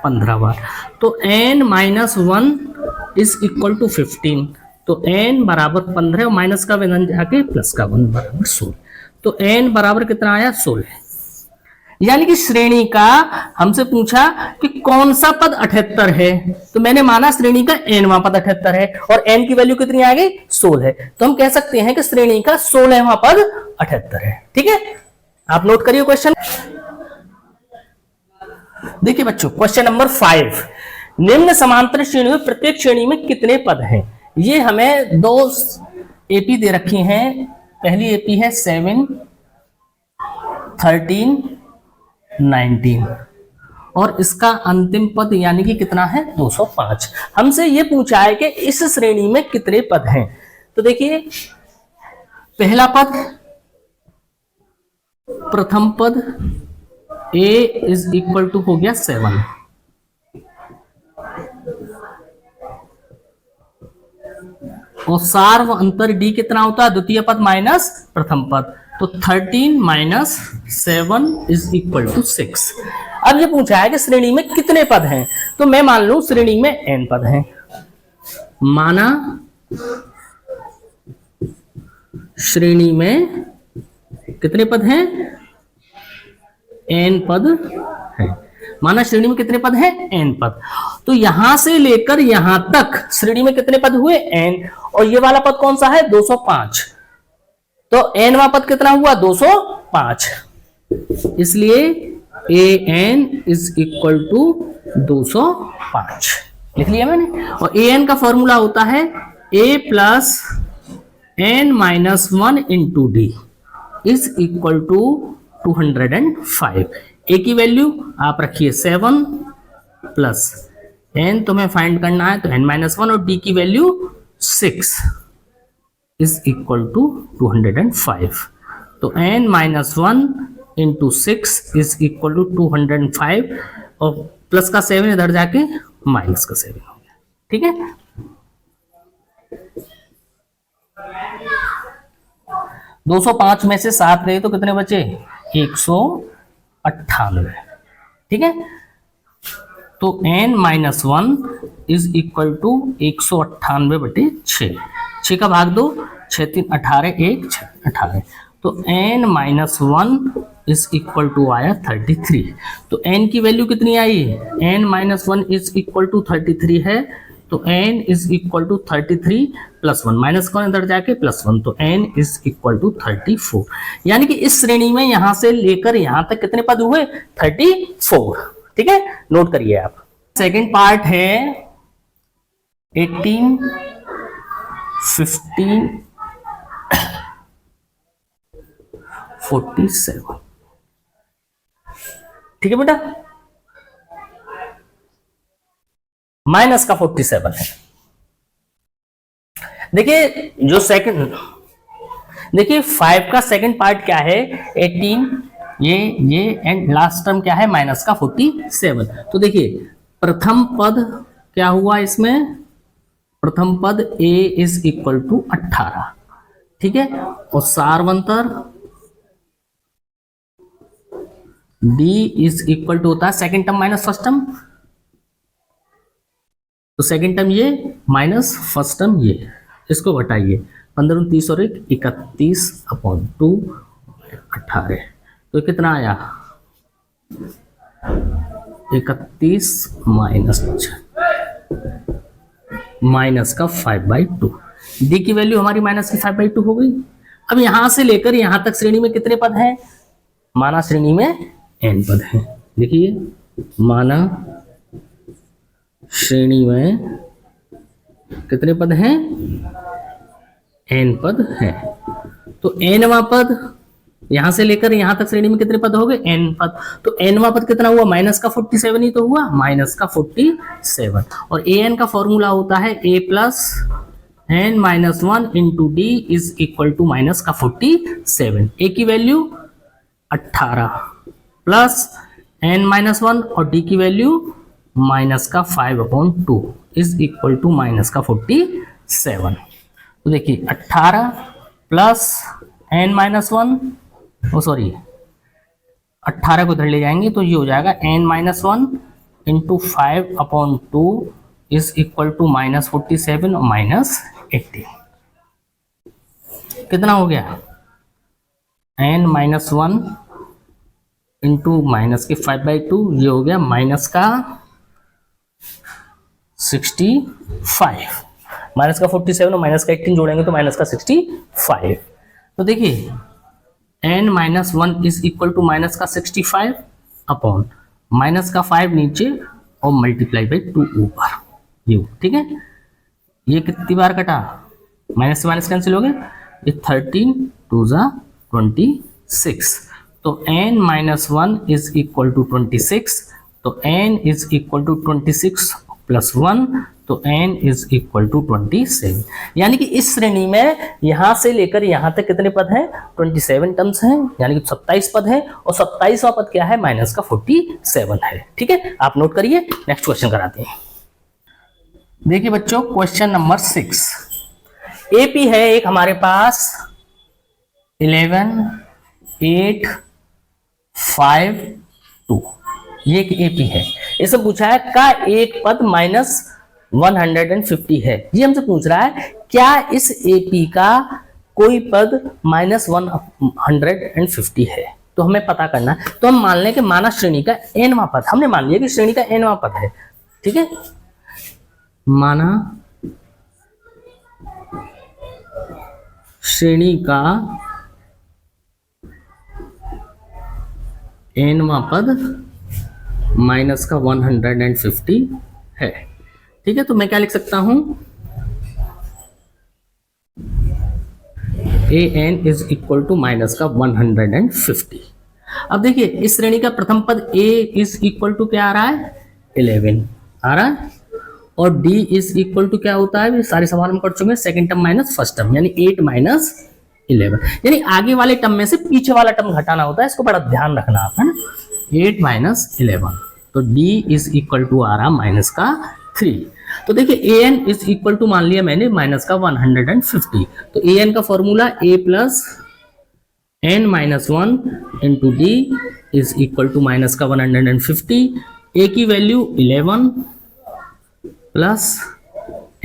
15 बार। तो n minus 1 is equal to 15। तो n बराबर 15 और माइनस का विधन जाके प्लस का 1 बराबर 16। तो n बराबर कितना आया 16। यानी कि श्रेणी का हमसे पूछा कि कौन सा पद 78 है, तो मैंने माना श्रेणी का nवां पद 78 है और n की वैल्यू कितनी आ गई 16 है। तो हम कह सकते हैं कि श्रेणी का 16वां पद 78 है। ठीक है, आप नोट करिए क्वेश्चन। देखिए बच्चों क्वेश्चन नंबर 5, निम्न समांतर श्रेणी में प्रत्येक श्रेणी में कितने पद हैं। ये हमें दो एपी दे रखी हैं। पहली एपी है 7, 13, 19 और इसका अंतिम पद यानी कि कितना है 205। हमसे ये पूछा है कि इस श्रेणी में कितने पद हैं। तो देखिए पहला पद प्रथम पद a इज इक्वल टू हो गया 7 और सार्व अंतर d कितना होता है द्वितीय पद माइनस प्रथम पद। तो 13 माइनस 7 इज इक्वल टू 6। अब ये पूछा है कि श्रेणी में कितने पद हैं, तो मैं मान लूं श्रेणी में n पद हैं। माना श्रेणी में कितने पद हैं n पद हैं। माना श्रेणी में कितने पद हैं n पद। तो यहां से लेकर यहां तक श्रेणी में कितने पद हुए n और ये वाला पद कौन सा है 205। तो nवां पद कितना हुआ 205, इसलिए an इज इक्वल टू 205 लिख लिया मैंने। और an का फॉर्मूला होता है a plus n minus 1 into D is equal to 205। a की वैल्यू आप रखिए 7 प्लस n तुम्हें फाइंड करना है तो n माइनस 1 और d की वैल्यू 6 इज इक्वल टू 205। तो n minus 1 into 6 is equal to 205 और प्लस का 7 इधर जाके माइनस का 7 हो गया। ठीक है, दो 205 में से 7 गए तो कितने बचे 198। ठीक है, तो n minus 1 is equal to 198 बटे 6। 6 का भाग 2, 6 3 18, 1 6 18। तो n minus 1 is equal to आया 33। तो n की वैल्यू कितनी आई n minus 1 is equal to 33 है। तो n is equal to 33 plus 1 minus का इधर जाके प्लस 1 तो n इज इक्वल टू 34। यानी कि इस श्रेणी में यहां से लेकर यहां तक कितने पद हुए 34। ठीक है, नोट करिए आप। सेकंड पार्ट है 18, 15, 47। ठीक है बेटा, माइनस का 47 है। देखिए जो सेकंड, देखिए 5 का सेकंड पार्ट क्या है 18, ये एंड लास्ट टर्म क्या है माइनस का 47। तो देखिए प्रथम पद क्या हुआ इसमें, प्रथम पद a इज इक्वल टू 18। ठीक है, और सार्वंतर d इज इक्वल टू होता है second term minus first term. तो सेकेंड टर्म ये माइनस फर्स्ट टर्म ये, इसको घटाइए 15 30 और 1 31 अपॉन 2 18। तो कितना आया 31 माइनस माइनस का 5/2। डी की वैल्यू हमारी माइनस की 5/2 हो गई। अब यहां से लेकर यहां तक श्रेणी में कितने पद हैं, माना श्रेणी में n पद हैं। देखिए माना श्रेणी में कितने पद हैं n पद हैं। तो nवां पद यहां से लेकर यहां तक श्रेणी में कितने पद हो गए n पद। तो nवां पद कितना हुआ माइनस का 47 ही तो हुआ, माइनस का 47। और an का फॉर्मूला होता है a plus n minus one into D is equal to minus का 47। ए की value 18 plus n minus one और डी की वैल्यू माइनस का 5/2 इज इक्वल टू माइनस का 47। तो देखिए 18 प्लस n माइनस वन, ओ सॉरी 18 को इधर ले जाएंगे तो ये हो जाएगा n minus one into 5/2 is equal to minus 47 और माइनस 18। कितना हो गया? n minus one into minus के 5/2, ये हो गया माइनस का 65। माइनस का 47 और माइनस का 18 जोड़ेंगे तो माइनस का 65। तो देखिए n minus one is equal to minus का 65 अपॉन माइनस का 5 नीचे और मल्टीप्लाई बाई 2 ऊपर, ये ठीक है। ये कितनी बार कटा? माइनस से माइनस कैंसिल हो गए, ये 13 2 ज़ा 26। तो n minus one is equal to 26। तो n is equal to 26 plus 1, तो n इज इक्वल टू 27। यानी कि इस श्रेणी में यहां से लेकर यहां तक कितने पद हैं? 27 टर्म्स हैं, यानी कि 27 पद हैं। और 27वां पद क्या है? माइनस का 47 है। ठीक है, आप नोट करिए। नेक्स्ट क्वेश्चन कराते हैं। देखिए बच्चों, क्वेश्चन नंबर 6। एपी है एक हमारे पास 11 8 5 2, ये एक एपी है। इसे पूछा है का एक पद माइनस 150 है। ये हमसे पूछ रहा है क्या इस एपी का कोई पद माइनस 150 है। तो हमें पता करना है। तो हम मान लें कि माना श्रेणी का nवां पद, हमने मान लिया कि श्रेणी का nवां पद है। ठीक है, माना श्रेणी का nवां पद माइनस का 150 है। ठीक है, तो मैं क्या लिख सकता हूं? an is equal to minus का 150। अब देखिए इस श्रेणी का प्रथम पद a इज इक्वल टू क्या आ रहा है? 11 आ रहा है। और d इज इक्वल टू क्या होता है? सारे सवाल हम कर चुके हैं, second term minus first term, यानी 8 माइनस 11। यानी आगे वाले टर्म में से पीछे वाला टर्म घटाना होता है, इसको बड़ा ध्यान रखना आप, है ना। 8 माइनस 11, तो d इज इक्वल टू आ रहा माइनस का 3। तो देखिए an इज इक्वल टू मान लिया मैंने माइनस का 150। तो an का formula a plus n minus 1 into D is equal to minus का 150। a की वैल्यू 11 प्लस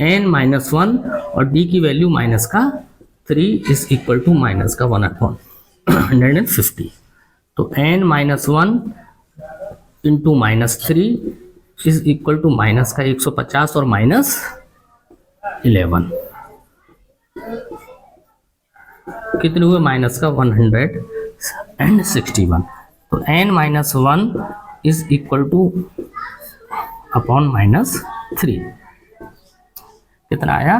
n माइनस 1 और d की वैल्यू माइनस का 3 इज इक्वल टू माइनस का 150। तो n minus 1 into minus 3 is equal to minus का 150 और minus 11 कितने हुए? माइनस का 161। तो n minus 1 is equal two upon minus 3 कितना आया?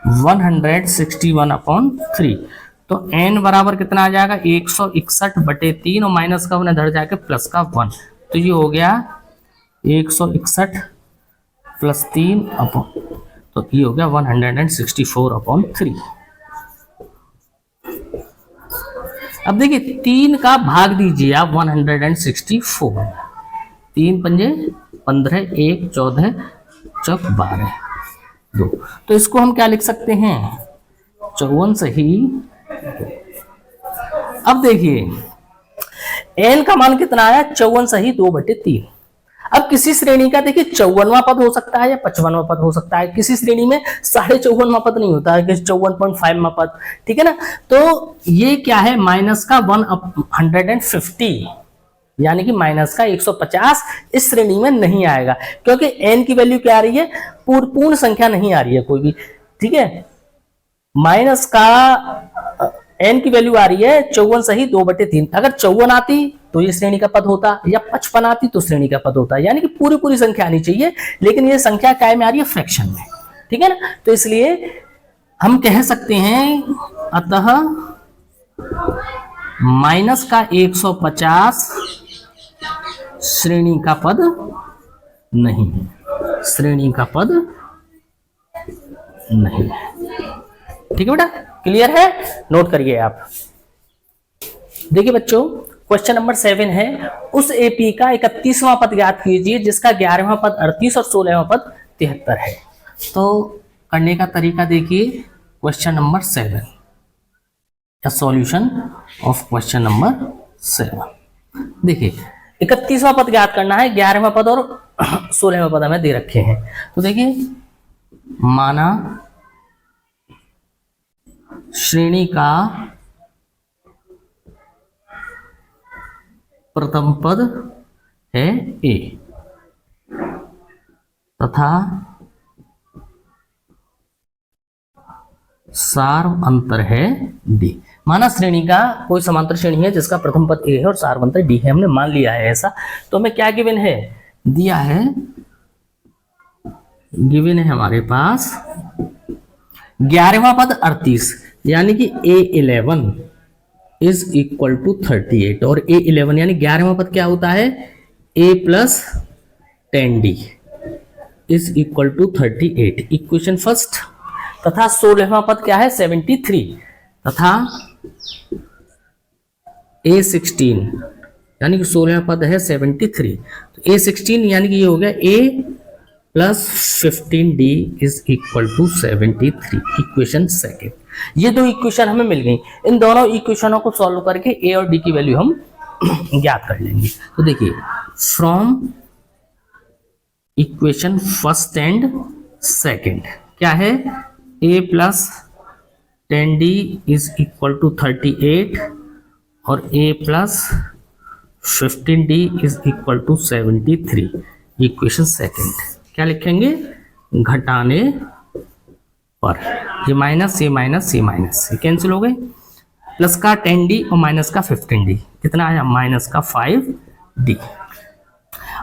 161 अपॉन 3। तो n बराबर कितना आ जाएगा? 161/3 और माइनस का 1 इधर जाके प्लस का 1, तो ये हो गया 161 प्लस 3 अपॉन, तो ये हो गया 164 अपॉन 3। अब देखिए 3 का भाग दीजिए आप 164, 3 पंजे 15, 1 14 चौक 12 2। तो इसको हम क्या लिख सकते हैं? 54 सही। अब देखिए n का मान कितना आया? 54 सही 2/3। अब किसी श्रेणी का देखिए 54वां पद हो सकता है या 55वां पद हो सकता है। किसी श्रेणी में 54.5वां पद नहीं होता है, 54.5वां पद। ठीक है ना। तो ये क्या है? माइनस का 150, यानी कि माइनस का 150 इस श्रेणी में नहीं आएगा, क्योंकि n की वैल्यू क्या आ रही है? पूर्ण संख्या नहीं आ रही है कोई भी। ठीक है, माइनस का n की वैल्यू आ रही है 54 सही 2/3। अगर 54 आती तो ये श्रेणी का पद होता, या 55 आती तो श्रेणी का पद होता, यानी कि पूरी संख्या आनी चाहिए। लेकिन ये संख्या काय में आ रही है? फ्रैक्शन में। ठीक है ना। तो इसलिए हम कह सकते हैं अतः माइनस का 150 श्रेणी का पद नहीं है, श्रेणी का पद नहीं है। ठीक है बेटा, क्लियर है, नोट करिए आप। देखिए बच्चों, क्वेश्चन नंबर 7 है, उस एपी का 31वां पद ज्ञात कीजिए जिसका 11वां पद 38 और 16वां पद 73 है। तो करने का तरीका देखिए, question number 7, solution of question number 7। देखिए 31वां पद ज्ञात करना है, 11वां पद और 16वां पद हमें दे रखे हैं। तो देखिए, माना श्रेणी का प्रथम पद है ए तथा सार्वअंतर है डी। माना श्रेणी का कोई समांतर श्रेणी है जिसका प्रथम पद ए है और सार्वअंतर डी है, हमने मान लिया है ऐसा। तो हमें क्या गिवन है, दिया है, गिवन है हमारे पास 11वां पद 38, यानी कि A11 इज इक्वल टू 38, और A11 यानी 11वां पद क्या होता है, A plus 10D is equal to 38, equation first. तथा 16वां पद क्या है, 73, तथा A16 यानी कि 16वां पद है 73, तो A16 यानी कि ये हो गया A plus 15D is equal to 73, equation second. ये दो इक्वेशन हमें मिल गई, इन दोनों इक्वेशनों को सॉल्व करके ए और डी की वैल्यू हम ज्ञात कर लेंगे। तो देखिए, from equation first and second क्या है, A plus 10D is equal to 38 और A plus 15D is equal to 73, equation second. क्या लिखेंगे, घटाने पर ये माइनस ये माइनस ये माइनस ये कैंसिल हो गए, प्लस का 10D और माइनस का 15D, कितना आया, माइनस का 5D।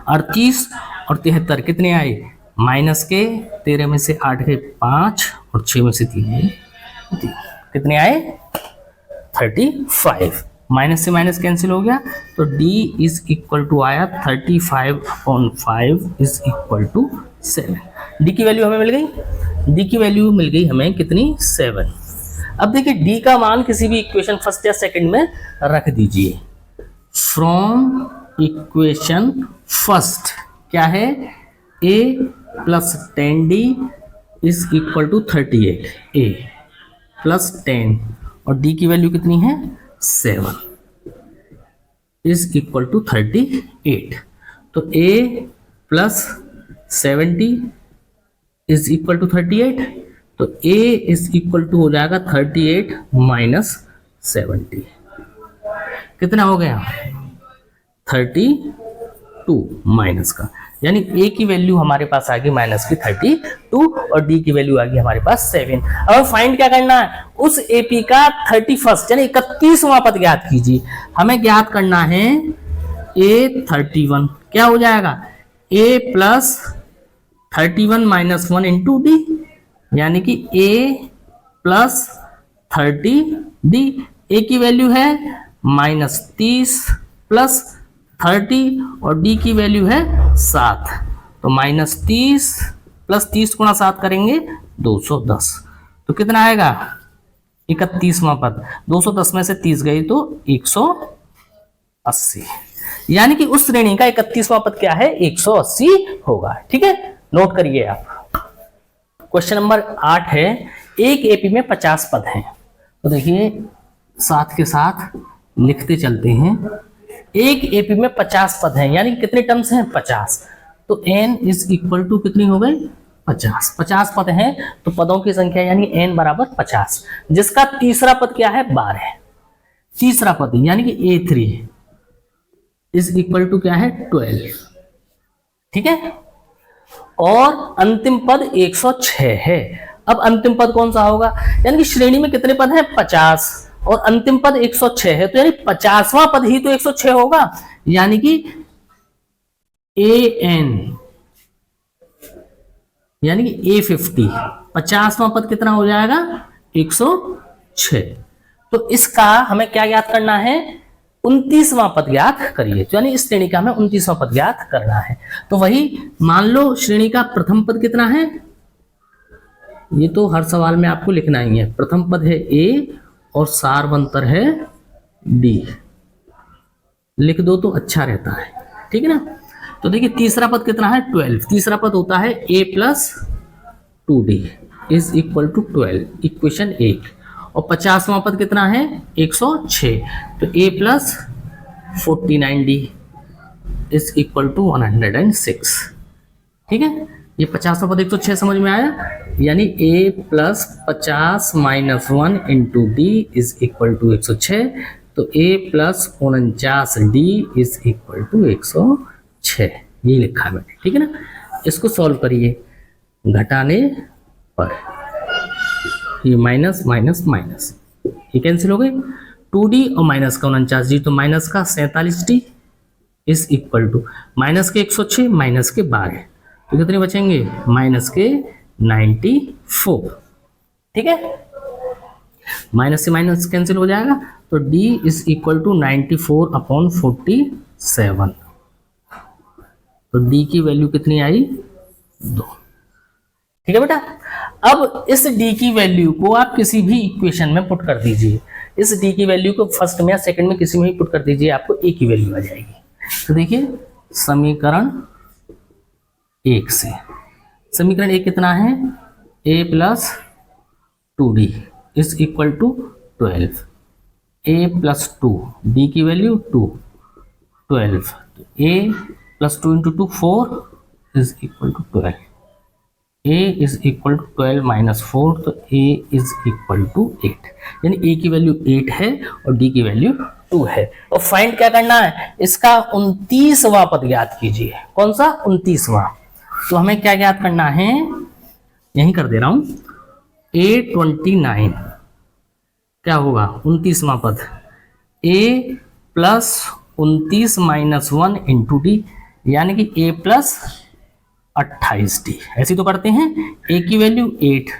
38 और 73 कितने आए, माइनस के 13 में से 8 गए 5 और 6 में से 3 गए 3, कितने आए 35, माइनस से माइनस कैंसिल हो गया, तो D इज इक्वल टू आया 35/5 इज इक्वल टू 7। D की वैल्यू हमें मिल गई, D की वैल्यू मिल गई हमें कितनी, 7। अब देखिए D का मान किसी भी इक्वेशन फर्स्ट या सेकंड में रख दीजिए। फ्रॉम इक्वेशन फर्स्ट क्या है, A plus 10D is equal to 38, A plus 10 और D की वैल्यू कितनी है, 7 इज इक्वल टू 38, तो A plus 70 is equal to 38, तो A इज इक्वल टू हो जाएगा 38 माइनस 70, कितना हो गया 32 माइनस का, यानी A की वैल्यू हमारे पास आ गई माइनस की 32 और D की वैल्यू आ गई हमारे पास 7। अब फाइंड क्या करना है, उस AP का 31 यानी 31वां पद ज्ञात कीजिए। हमें ज्ञात करना है A31, क्या हो जाएगा, A plus 31 minus 1 into D, यानी कि A प्लस 30D। A की वैल्यू है माइनस 30 प्लस 30 और D की वैल्यू है 7, तो माइनस 30 प्लस 30 गुणा 7 करेंगे 210, तो कितना आएगा 31वां पद, 210 में से 30 गई तो 180, यानी कि उस श्रेणी का 31वां पद क्या है, 180 होगा। ठीक है, नोट करिए आप। क्वेश्चन नंबर 8 है, एक एपी में 50 पद हैं। तो देखिए साथ के साथ लिखते चलते हैं, एक एपी में 50 पद हैं, यानी कितने टर्म्स हैं, 50, तो n इज इक्वल टू कितनी हो गई, 50 पद हैं, तो पदों की संख्या यानी n बराबर 50, जिसका तीसरा पद क्या है, 12, तीसरा पद यानी कि A3 इज इक्वल टू क्या है, 12, ठीक है, और अंतिम पद 106 है। अब अंतिम पद कौन सा होगा, यानी कि श्रेणी में कितने पद हैं, 50 और अंतिम पद 106 है, तो यानी 50वां पद ही तो 106 होगा, यानी कि AN यानी कि A50, 50वां पद कितना हो जाएगा, 106। तो इसका हमें क्या ज्ञात करना है, 29वां पद ज्ञात करिए, तो यानी इस श्रेणी का हमें 29वां पद ज्ञात करना है। तो वही मान लो श्रेणी का प्रथम पद कितना है, ये तो हर सवाल में आपको लिखना ही है। प्रथम पद है ए और सार्वंतर है डी, लिख दो तो अच्छा रहता है, ठीक है ना। तो देखिए तीसरा पद कितना है 12, तीसरा पद होता है a plus 2d is equal to 12, equation 1। और 50वां पद कितना है 106, तो a plus 49d is equal to 106, ठीक है। ये 50वां पद 106 समझ में आया, यानी a plus 50 minus 1 into D is equal to 106, तो a plus 49d is equal to 106, ये लिखा है मैंने, ठीक है ना। इसको सॉल्व करिए, घटाने पर ये माइनस माइनस माइनस ये कैंसिल हो गए, 2d और माइनस का 49d, तो माइनस का 47d is equal to minus के 106 माइनस के 12, तो कितने बचेंगे माइनस के 94, ठीक है। माइनस से माइनस कैंसिल हो जाएगा, तो d is equal to 94 upon 47, तो d की वैल्यू कितनी आई 2, ठीक है बेटा। अब इस d की वैल्यू को आप किसी भी इक्वेशन में पुट कर दीजिए, इस d की वैल्यू को फर्स्ट में या सेकंड में किसी में भी पुट कर दीजिए, आपको a की वैल्यू आ जाएगी। तो देखिए समीकरण 1 से, समीकरण 1 कितना है a plus 2d is equal to 12, a plus 2 d की वैल्यू 2 12, तो a plus 2 into 2 4 is equal to 12, a is equal to 12 minus 4, तो a इज इक्वल टू 8, यानी a की वैल्यू 8 है और d की वैल्यू 2 है। और फाइंड क्या करना है, इसका 29वां पद ज्ञात कीजिए। कौन सा 29वां, तो हमें क्या ज्ञात करना है, यहीं कर दे रहा हूं, a29 क्या होगा 29वां पद, a plus 29 minus 1 into D, यानी कि a प्लस 28d, ऐसे तो करते हैं, a की वैल्यू 8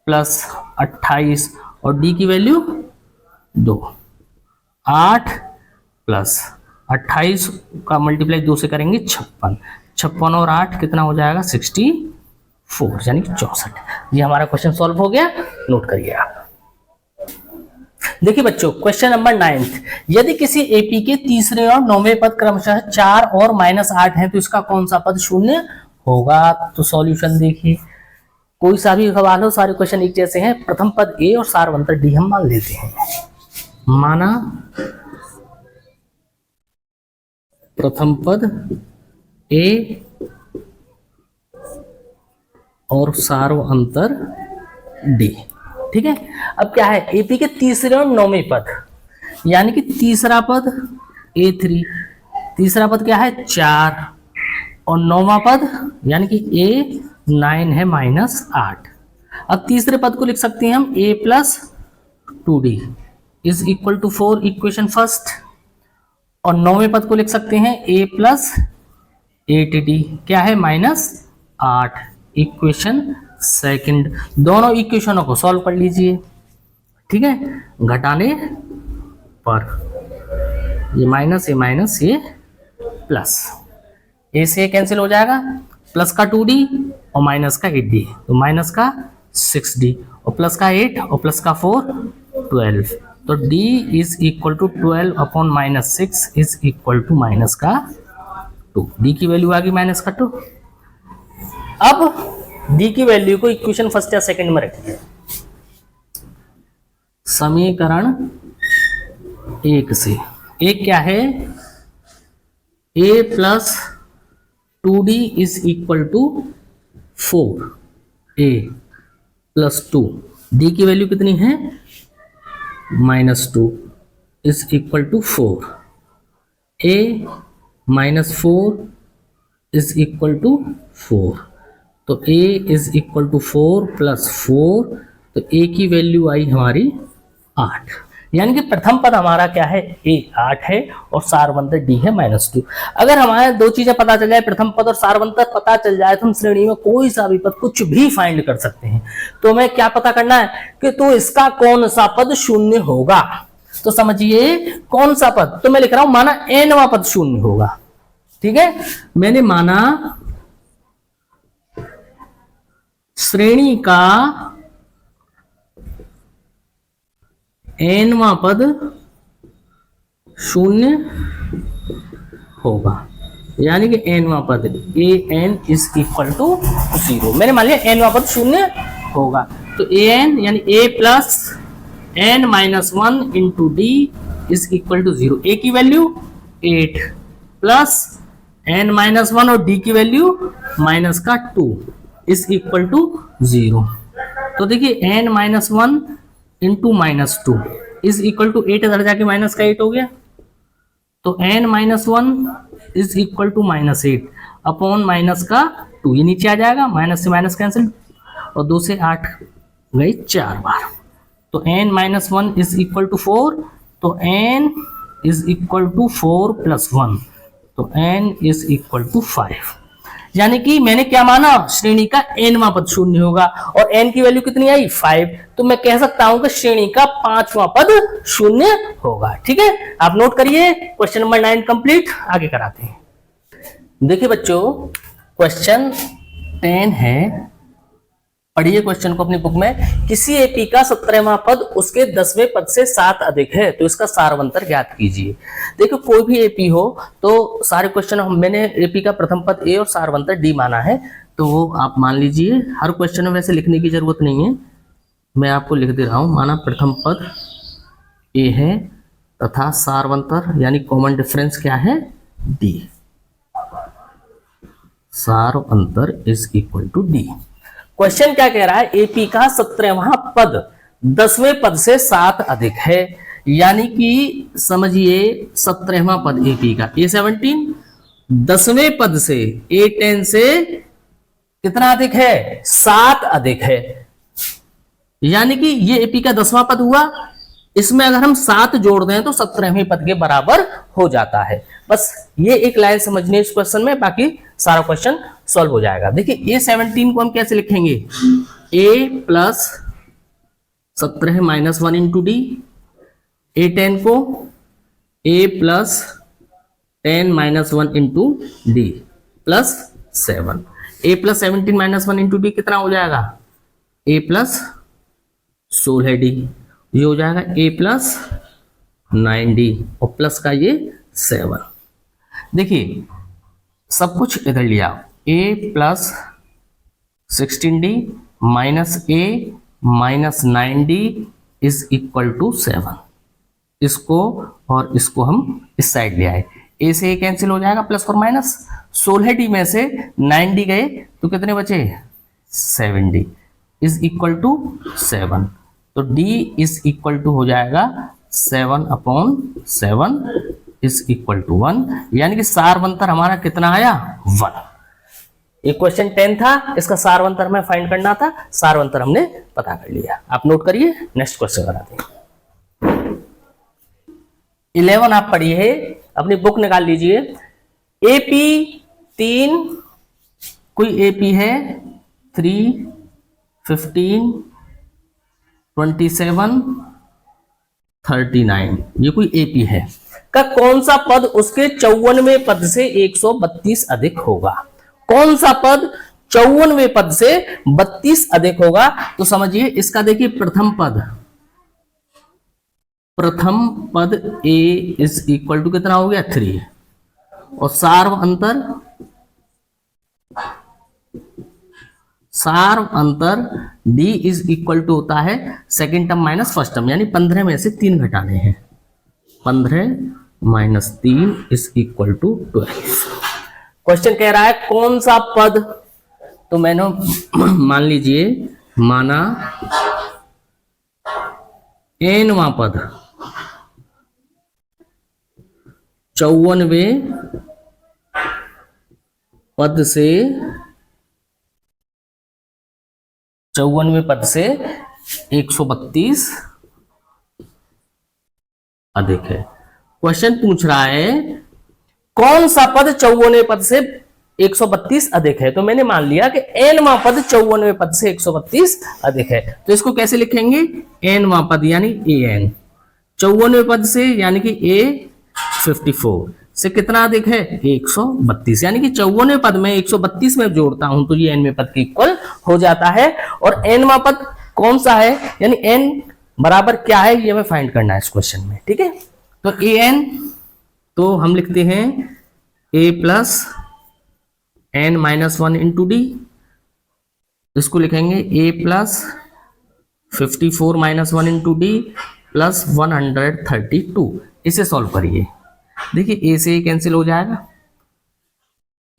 प्लस 28 और d की वैल्यू 2, 8 प्लस 28 का मल्टीप्लाई 2 से करेंगे 56, 56 और 8 कितना हो जाएगा 64, यानी कि 64। ये हमारा क्वेश्चन सॉल्व हो गया, नोट करिए आप। देखिए बच्चों क्वेश्चन नंबर 9, यदि किसी एपी के तीसरे और 9वें पद क्रमशः 4 और -8 हैं तो इसका कौन सा पद शून्य होगा। तो सॉल्यूशन देखिए, कोई सा भी सवाल हो, सारे क्वेश्चन एक जैसे हैं। प्रथम पद ए और सार्वंतर डी हम मान लेते हैं, माना प्रथम पद ए और सार्वंतर डी, ठीक है। अब क्या है, एपी के तीसरे और 9वें पद, यानी कि तीसरा पद A3, तीसरा पद क्या है 4 और 9वां पद यानी कि A9 है -8। अब तीसरे पद को लिख सकते हैं हम a plus 2d is equal to 4, equation first. और 9वें पद को लिख सकते हैं a प्लस 8d, क्या है -8, इक्वेशन सेकंड। दोनों इक्वेशनों को सॉल्व कर लीजिए, ठीक है। घटाने पर ये माइनस ये प्लस, ए से कैंसिल हो जाएगा, प्लस का 2d और माइनस का 8d, तो माइनस का 6d और प्लस का 8 और प्लस का 4 12, तो d is equal to 12 upon -6 is equal to minus का 2, d की वैल्यू आ गई माइनस का 2। अब d की वैल्यू को इक्वेशन फर्स्ट या सेकंड में रखिए, समीकरण 1 से। एक क्या है, a plus 2d is equal to 4, a plus 2, d की वैल्यू कितनी है -2 is equal to 4, a -4 is equal to 4, तो a is equal to 4 plus 4, तो a की वैल्यू आई हमारी 8, यानी कि प्रथम पद हमारा क्या है a 8 है और सारवंतर d है -2। अगर हमारे दो चीजें पता चल जाए, प्रथम पद और सारवंतर पता चल जाए, तो हम श्रेणी में कोई सा भी पद कुछ भी फाइंड कर सकते हैं। तो हमें क्या पता करना है कि तो इसका कौन सा पद शून्य होगा। तो समझिए कौन सा पद, तो मैं लिख रहा हूं माना nवां पद शून्य होगा, ठीक है। मैंने माना श्रेणी का nवां पद शून्य होगा, यानी कि nवां पद an इज इक्वल टू 0। मैंने मान लिया nवां पद शून्य होगा, तो an यानी a plus n minus 1 into D is equal to 0। a की वैल्यू 8 प्लस n माइनस 1 और d की वैल्यू माइनस का 2 इज इक्वल टू 0। तो देखिए n minus 1 into minus 2 is equal to 8, इधर जाके माइनस का 8 हो गया, तो n minus 1 is equal to minus 8 upon minus का 2, ये नीचे आ जाएगा, माइनस से माइनस कैंसिल और 2 से 8 गई 4 बार, तो n minus 1 is equal to 4, तो n is equal to 4 plus 1, तो n इज इक्वल टू 5। यानी कि मैंने क्या माना, श्रेणी का nवां पद शून्य होगा और n की वैल्यू कितनी आई 5, तो मैं कह सकता हूं कि श्रेणी का 5वां पद शून्य होगा। ठीक है, आप नोट करिए। क्वेश्चन नंबर 9 कंप्लीट, आगे कराते हैं। देखिए बच्चों, क्वेश्चन 10 है, पढ़िए क्वेश्चन को अपनी बुक में। किसी एपी का 17वां पद उसके 10वें पद से 7 अधिक है, तो इसका सारवंतर ज्ञात कीजिए। देखो कोई भी एपी हो तो सारे क्वेश्चन मैंने एपी का प्रथम पद ए और सारवंतर डी माना है, तो वो आप मान लीजिए। हर क्वेश्चन में वैसे लिखने की जरूरत नहीं है, मैं आपको लिख दे रहा हूं। माना प्रथम पद ए है तथा सारवंतर यानी कॉमन डिफरेंस क्या है डी, सारवंतर is equal to D. Question क्या कह रहा है, एपी का 17वां पद 10वें पद से 7 अधिक है, यानी कि समझिए 17वां पद एपी का A17 10वें पद से A10 से कितना अधिक है 7 अधिक है, यानी कि ये एपी का 10वां पद हुआ, इसमें अगर हम 7 जोड़ दें तो 17वें पद के बराबर हो जाता है। बस ये एक लाइन समझनी है इस क्वेश्चन में, बाकी सारा क्वेश्चन सॉल्व हो जाएगा। देखिए A17 को हम कैसे लिखेंगे, a plus 17 minus 1 into D, A10 को a plus 10 minus 1 into D plus 7, a plus 17 minus 1 into D कितना हो जाएगा, a प्लस 16d, ये हो जाएगा a प्लस 9d और प्लस का ये 7। देखिए सब कुछ इधर लिया, a plus 16d minus a minus 9d is equal to 7। इसको और इसको हम इस साइड ले आए, a से a कैंसिल हो जाएगा, प्लस और माइनस 16d में से 9d गए तो कितने बचे 7d इज इक्वल टू 7, तो d इज इक्वल टू हो जाएगा 7 अपॉन 7 इज इक्वल टू 1, यानी कि सारवंतर हमारा कितना आया 1। ये क्वेश्चन 10 था, इसका सारवंतर हमें फाइंड करना था, सारवंतर हमने पता कर लिया। आप नोट करिए, नेक्स्ट क्वेश्चन कराते हैं। 11 आप पढ़िए, अपनी बुक निकाल लीजिए। एपी 3, कोई एपी है 3, 15, 27, 39, ये कोई एपी है का कौन सा पद उसके 54वें पद से 132 अधिक होगा। कौन सा पद 54वें पद से 32 अधिक होगा, तो समझिए इसका देखिए प्रथम पद a इज इक्वल टू कितना हो गया 3 और सार्व अंतर d इज इक्वल टू होता है second term minus first term, यानी 15 में से 3 घटाने हैं, 15 minus 3 is equal to 12। Question कह रहा है कौन सा पद, तो मैंने मान लीजिए माना nवां पद 54वें पद से 132 अधिक है। क्वेश्चन पूछ रहा है कौन सा पद 54वें पद से 132 अधिक है, तो मैंने मान लिया कि nवां पद 54वें पद से 132 अधिक है, तो इसको कैसे लिखेंगे nवां पद यानी an 54वें पद से यानी कि a 54, से कितना अधिक है 132, यानी कि 54वें पद में 132 में जोड़ता हूं तो ये nवें पद के इक्वल हो जाता है। और nवां पद कौन सा है, यानी n बराबर क्या है ये हमें फाइंड करना है इस क्वेश्चन में। ठीक है, तो an तो हम लिखते हैं a plus n minus 1 into D, इसको लिखेंगे a plus 54 minus 1 into D plus 132। इसे सॉल्व करिए, देखिए a से a कैंसिल हो जाएगा,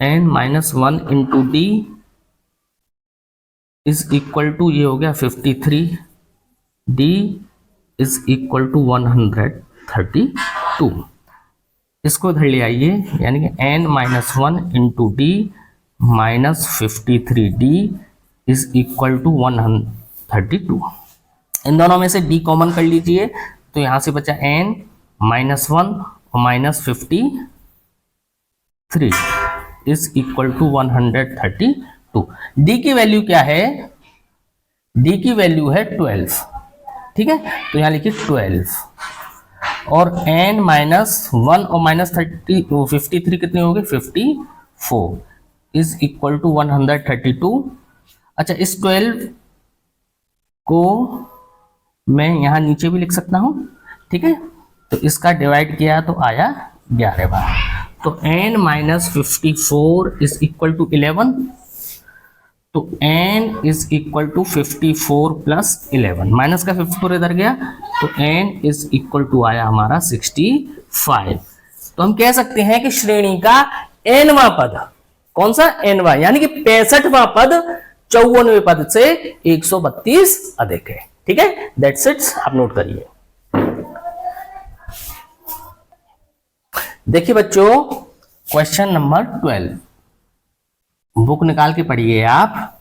n minus 1 into D is equal to ये हो गया 53, d इज इक्वल टू 132। इसको इधर ले आइए, यानी कि n minus 1 into d minus 53d is equal to 132। इन दोनों में से d कॉमन कर लीजिए, तो यहां से बचा n माइनस 1 और minus 53 is equal to 132। d की वैल्यू क्या है, d की वैल्यू है 12। ठीक है, तो यहां लिखिए 12 और n माइनस 1 और माइनस 53 कितने हो गए 54 इज इक्वल टू 132। अच्छा, इस 12 को मैं यहां नीचे भी लिख सकता हूं। ठीक है, तो इसका डिवाइड किया तो आया 11 बार, तो n minus 54 is equal to 11, तो n is equal to 54 plus 11, minus का 54 इधर गया, तो n इज इक्वल टू आया हमारा 65। तो हम कह सकते हैं कि श्रेणी का nवां पद कौन सा, nवां, यानी कि 65वां पद 54वें पद से 132 अधिक है। ठीक है, दैट्स इट, आप नोट करिए। देखिए बच्चों, क्वेश्चन नंबर 12, बुक निकाल के पढ़िए आप।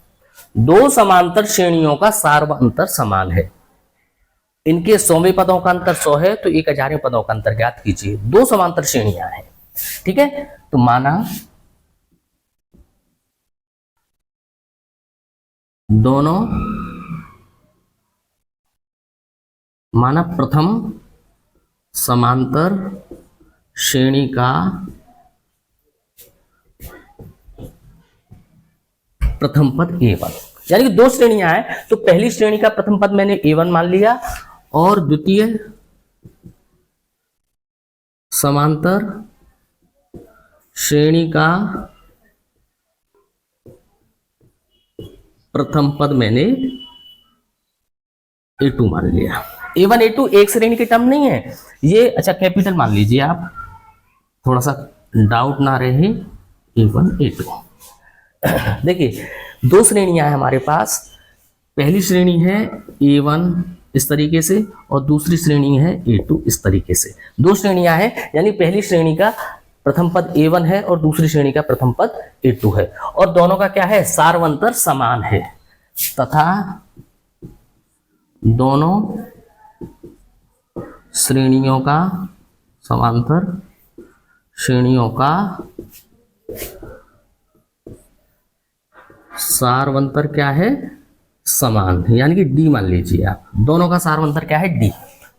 दो समांतर श्रेणियों का सार्वअंतर समान है, इनके 100वें पदों का अंतर 100 है, तो 1000वें पदों का अंतर ज्ञात कीजिए। दो समांतर श्रेणियां हैं। ठीक है, तो माना दोनों, माना प्रथम समांतर श्रेणी का प्रथम पद A1, यानी कि दो श्रेणियां हैं, तो पहली श्रेणी का प्रथम पद मैंने A1 मान लिया और द्वितीय समांतर श्रेणी का प्रथम पद मैंने A2 मान लिया। A1 A2 एक श्रेणी की टर्म नहीं है ये, अच्छा कैपिटल मान लीजिए आप, थोड़ा सा डाउट ना रहे। A1 A2 देखिए दो श्रेणियां हैं हमारे पास, पहली श्रेणी है A1 इस तरीके से और दूसरी श्रेणी है A2 इस तरीके से। दो श्रेणियां हैं, यानी पहली श्रेणी का प्रथम पद A1 है और दूसरी श्रेणी का प्रथम पद A2 है, और दोनों का क्या है, सार्वअंतर समान है, तथा दोनों श्रेणियों का समांतर श्रेणियों का सार्वअंतर क्या है, समान, यानी कि D मान लीजिए आप। दोनों का सार्वअंतर क्या है, D।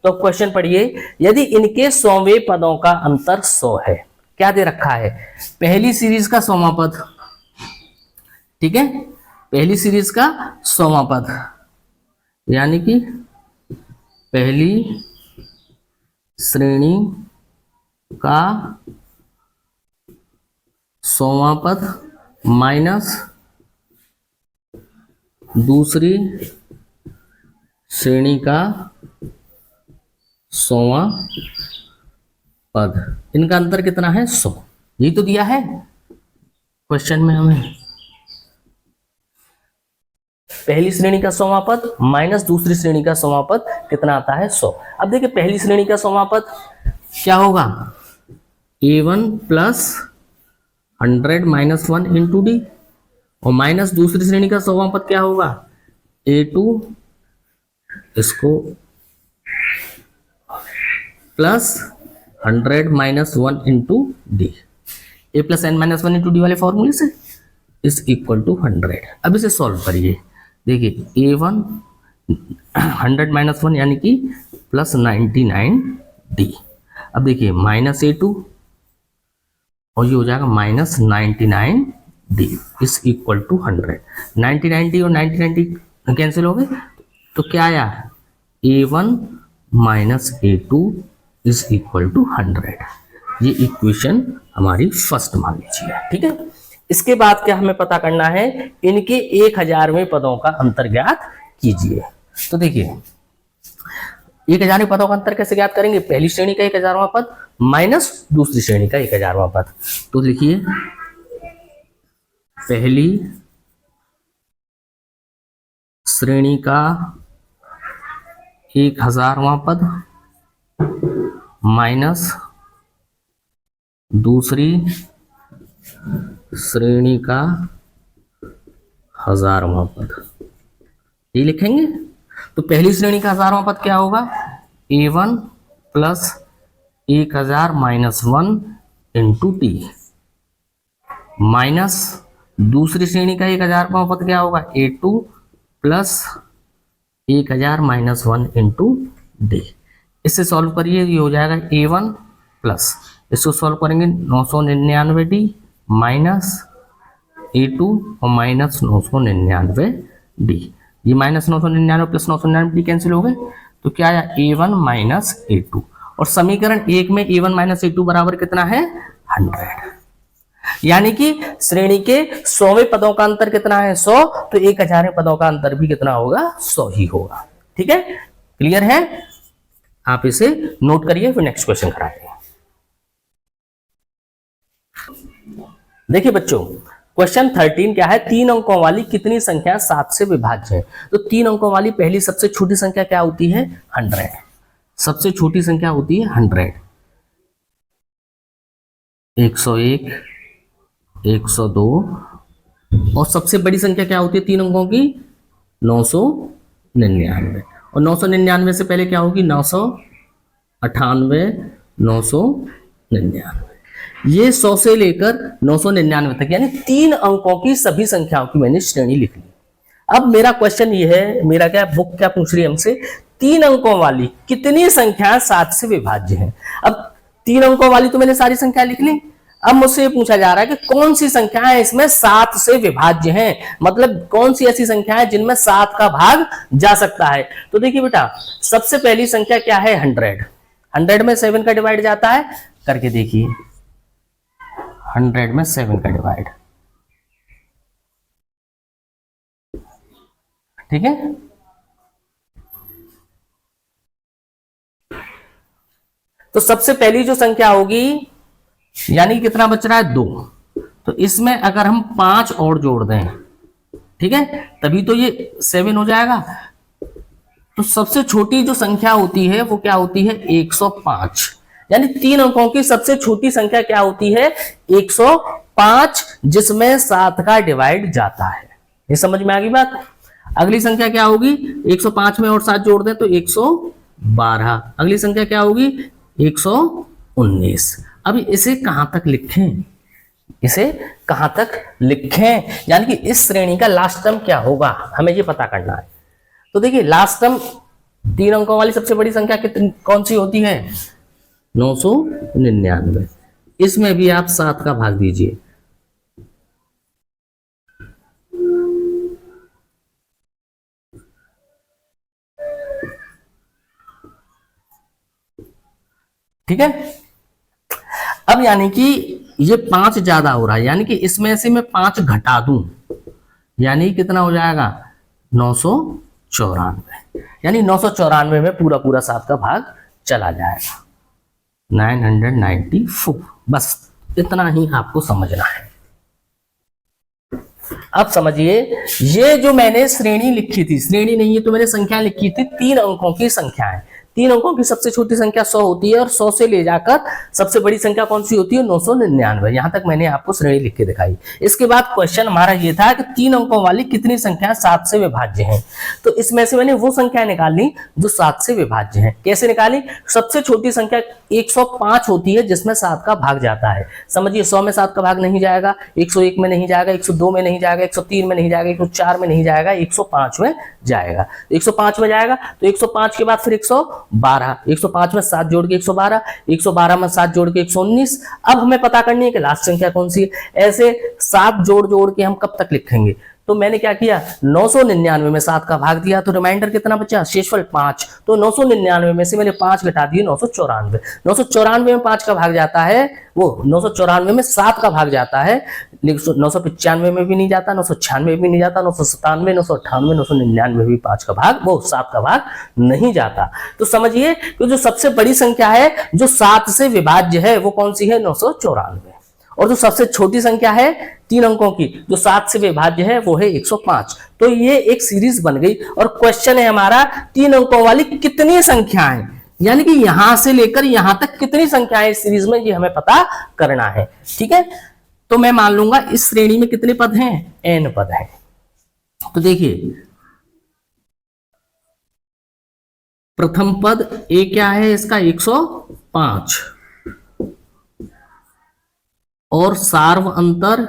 तो क्वेश्चन पढ़िए, यदि इनके 100वें पदों का अंतर 100 है, क्या दे रखा है, पहली सीरीज का 100वां पद, ठीक है, पहली सीरीज का 100वां पद, यानी कि पहली श्रेणी का 100वां पद माइनस दूसरी श्रेणी का 100वां पद, इनका अंतर कितना है 100, यही तो दिया है क्वेश्चन में हमें। पहली श्रेणी का 100वां पद माइनस दूसरी श्रेणी का 100वां पद कितना आता है 100। अब देखिए पहली श्रेणी का 100वां पद क्या होगा, A1 plus 100 minus 1 into D, और माइनस दूसरी श्रेणी का 100वां पद क्या होगा, A2 इसको plus 100 minus 1 into D, A plus N minus 1 into D वाले फॉर्मूले से, इज इक्वल टू 100। अब इसे सॉल्व करिए, देखिए A1 100 माइनस 1 यानी कि प्लस 99 डी। अब देखिए माइनस A2 और ये हो जाएगा -99D is equal to 100। 99D और 99D कैंसिल हो गए तो क्या आया, A1 minus A2 is equal to 100। ये इक्वेशन हमारी फर्स्ट मान लीजिए, ठीक है। इसके बाद क्या हमें पता करना है, इनके 1000वें पदों का अंतर ज्ञात कीजिए। तो देखिए 1000वें पदों का अंतर कैसे ज्ञात करेंगे, पहली श्रेणी का 1000वां पद माइनस दूसरी श्रेणी का 1000वां पद। तो लिखिए पहली श्रेणी का 1000वां पद माइनस दूसरी श्रेणी का 1000वां पद, ये लिखेंगे। तो पहली श्रेणी का 1000वां पद क्या होगा, A1 plus 1000 minus 1 into T, minus दूसरी श्रेणी का 1000वां पद क्या होगा, A2 plus 1000 minus 1 into D. इससे सॉल्व करिए, ये हो जाएगा A1 प्लस, इसको सॉल्व करेंगे 999D माइनस A2 और माइनस 999D। ये माइनस 999 प्लस 999D कैंसिल हो गए तो क्या आया, A1 माइनस A2। और समीकरण 1 में A1 माइनस A2 बराबर कितना है, 100। यानी कि श्रेणी के 100वें पदों का अंतर कितना है, 100। तो 1000वें पदों का अंतर भी कितना होगा, 100 ही होगा। ठीक है, क्लियर है, आप इसे नोट करिए, फिर नेक्स्ट क्वेश्चन कराते हैं। देखिए बच्चों, क्वेश्चन 13 क्या है, 3 अंकों वाली कितनी संख्या 7 से विभाज्य है। तो 3 अंकों वाली पहली सबसे छोटी संख्या क्या होती है, 100। सबसे छोटी संख्या होती है 100, 101, 102। और सबसे बड़ी संख्या क्या होती है 3 अंकों की, 999। और 999 से पहले क्या होगी, 998, 999। ये 100 से लेकर 999 तक, यानी 3 अंकों की सभी संख्याओं की मैंने श्रेणी लिख ली। अब मेरा क्वेश्चन ये है, मेरा क्या बुक क्या पूछ रही है हमसे, 3 अंकों वाली कितनी संख्या 7 से विभाज्य है। अब 3 अंकों वाली तो मैंने सारी संख्या लिख ली। अब मुझसे पूछा जा रहा है कि कौन सी संख्याएं इसमें 7 से विभाज्य हैं, मतलब कौन सी ऐसी संख्या है जिनमें 7 का भाग जा सकता है। तो देखिए बेटा, सबसे पहली संख्या क्या है, 100। 100 में 7 का डिवाइड जाता है, करके देखिए 100 में 7 का डिवाइड, ठीक है। तो सबसे पहली जो संख्या होगी, यानी कितना बच रहा है, 2। तो इसमें अगर हम 5 और जोड़ दें, ठीक है, तभी तो ये 7 हो जाएगा। तो सबसे छोटी जो संख्या होती है वो क्या होती है, 105। यानी 3 अंकों की सबसे छोटी संख्या क्या होती है, 105, जिसमें 7 का डिवाइड जाता है। ये समझ में आ गई बात। अगली संख्या क्या होगी, 105 में और 7 जोड़ दें तो 112। अगली संख्या क्या होगी, 119। अभी इसे कहां तक लिखें, इसे कहां तक लिखें, यानी कि इस श्रेणी का लास्ट टर्म क्या होगा, हमें ये पता करना है। तो देखिए लास्ट टर्म 3 अंकों वाली सबसे बड़ी संख्या कितनी कौन सी होती है, 999। इसमें भी आप 7 का भाग दीजिए, ठीक है। अब यानी कि ये 5 ज्यादा हो रहा है, यानी कि इसमें से मैं 5 घटा दूं, यानी कितना हो जाएगा, 994। यानी 994 में पूरा पूरा 7 का भाग चला जाएगा, 994। बस इतना ही आपको समझना है। अब समझिए, ये जो मैंने श्रेणी लिखी थी, श्रेणी नहीं है तो मैंने संख्या लिखी थी, 3 अंकों की संख्या है। 3 अंकों की सबसे छोटी संख्या 100 होती है, और 100 से ले जाकर सबसे बड़ी संख्या कौन सी होती है, 999। यहां तक मैंने आपको श्रेणी लिख के दिखाई। इसके बाद क्वेश्चन हमारा ये था कि 3 अंकों वाली कितनी संख्या 7 से विभाज्य है। तो इसमें से मैंने वो संख्या निकाली जो 7 से विभाज्य है। कैसे निकाली, सबसे छोटी संख्या 105 होती है, जिसमें 7 का भाग जाता है। समझिए 100 में 7 का भाग नहीं जाएगा, 101 में नहीं जाएगा, 102 में नहीं जाएगा, 103 में नहीं जाएगा, 104 में नहीं जाएगा, 105 में जाएगा। 105 में जाएगा तो 105 के बाद फिर 109 112, 105 में 7 जोड़ के 112, 112 में 7 जोड़ के 119। अब हमें पता करनी है कि लास्ट संख्या कौन सी है। ऐसे 7 जोड़ जोड़ के हम कब तक लिखेंगे, तो मैंने क्या किया, 999 में 7 का भाग दिया तो रिमाइंडर कितना बचा, शेषफल 5। तो 999 में से मैंने 5 घटा दिए, 994। 994 में 5 का भाग जाता है, वो 994 में 7 का भाग जाता है, 995 में भी नहीं जाता, 996 में भी नहीं जाता, 997, 998, 999 में भी 5 का भाग, वो 7 का भाग नहीं जाता। तो समझिए कि जो सबसे बड़ी संख्या है जो 7 से विभाज्य है वो कौन सी है, 994। और जो सबसे छोटी संख्या है 3 अंकों की जो 7 से विभाज्य है वो है 105। तो ये एक सीरीज बन गई और क्वेश्चन है हमारा 3 अंकों वाली कितनी संख्याएं, यानी कि यहां से लेकर यहां तक कितनी संख्याएं इस सीरीज में, ये हमें पता करना है। ठीक है, तो मैं मान लूंगा इस श्रेणी में कितने पद हैं, n पद हैं। तो देखिए प्रथम पद a क्या है इसका, 105, और सार्व अंतर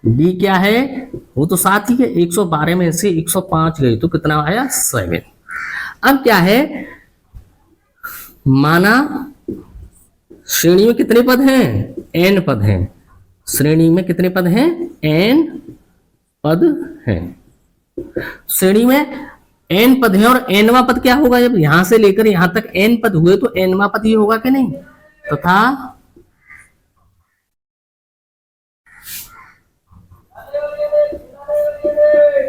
d क्या है, वो तो 7 ही है, 112 में से 105 गई तो कितना आया, 7। अब क्या है, माना श्रेणी में कितने पद हैं, n पद हैं। श्रेणी में कितने पद हैं, n पद हैं। श्रेणी में n पद हैं और nवां पद क्या होगा, जब यहां से लेकर यहां तक n पद हुए तो nवां पद ये होगा कि नहीं, तथा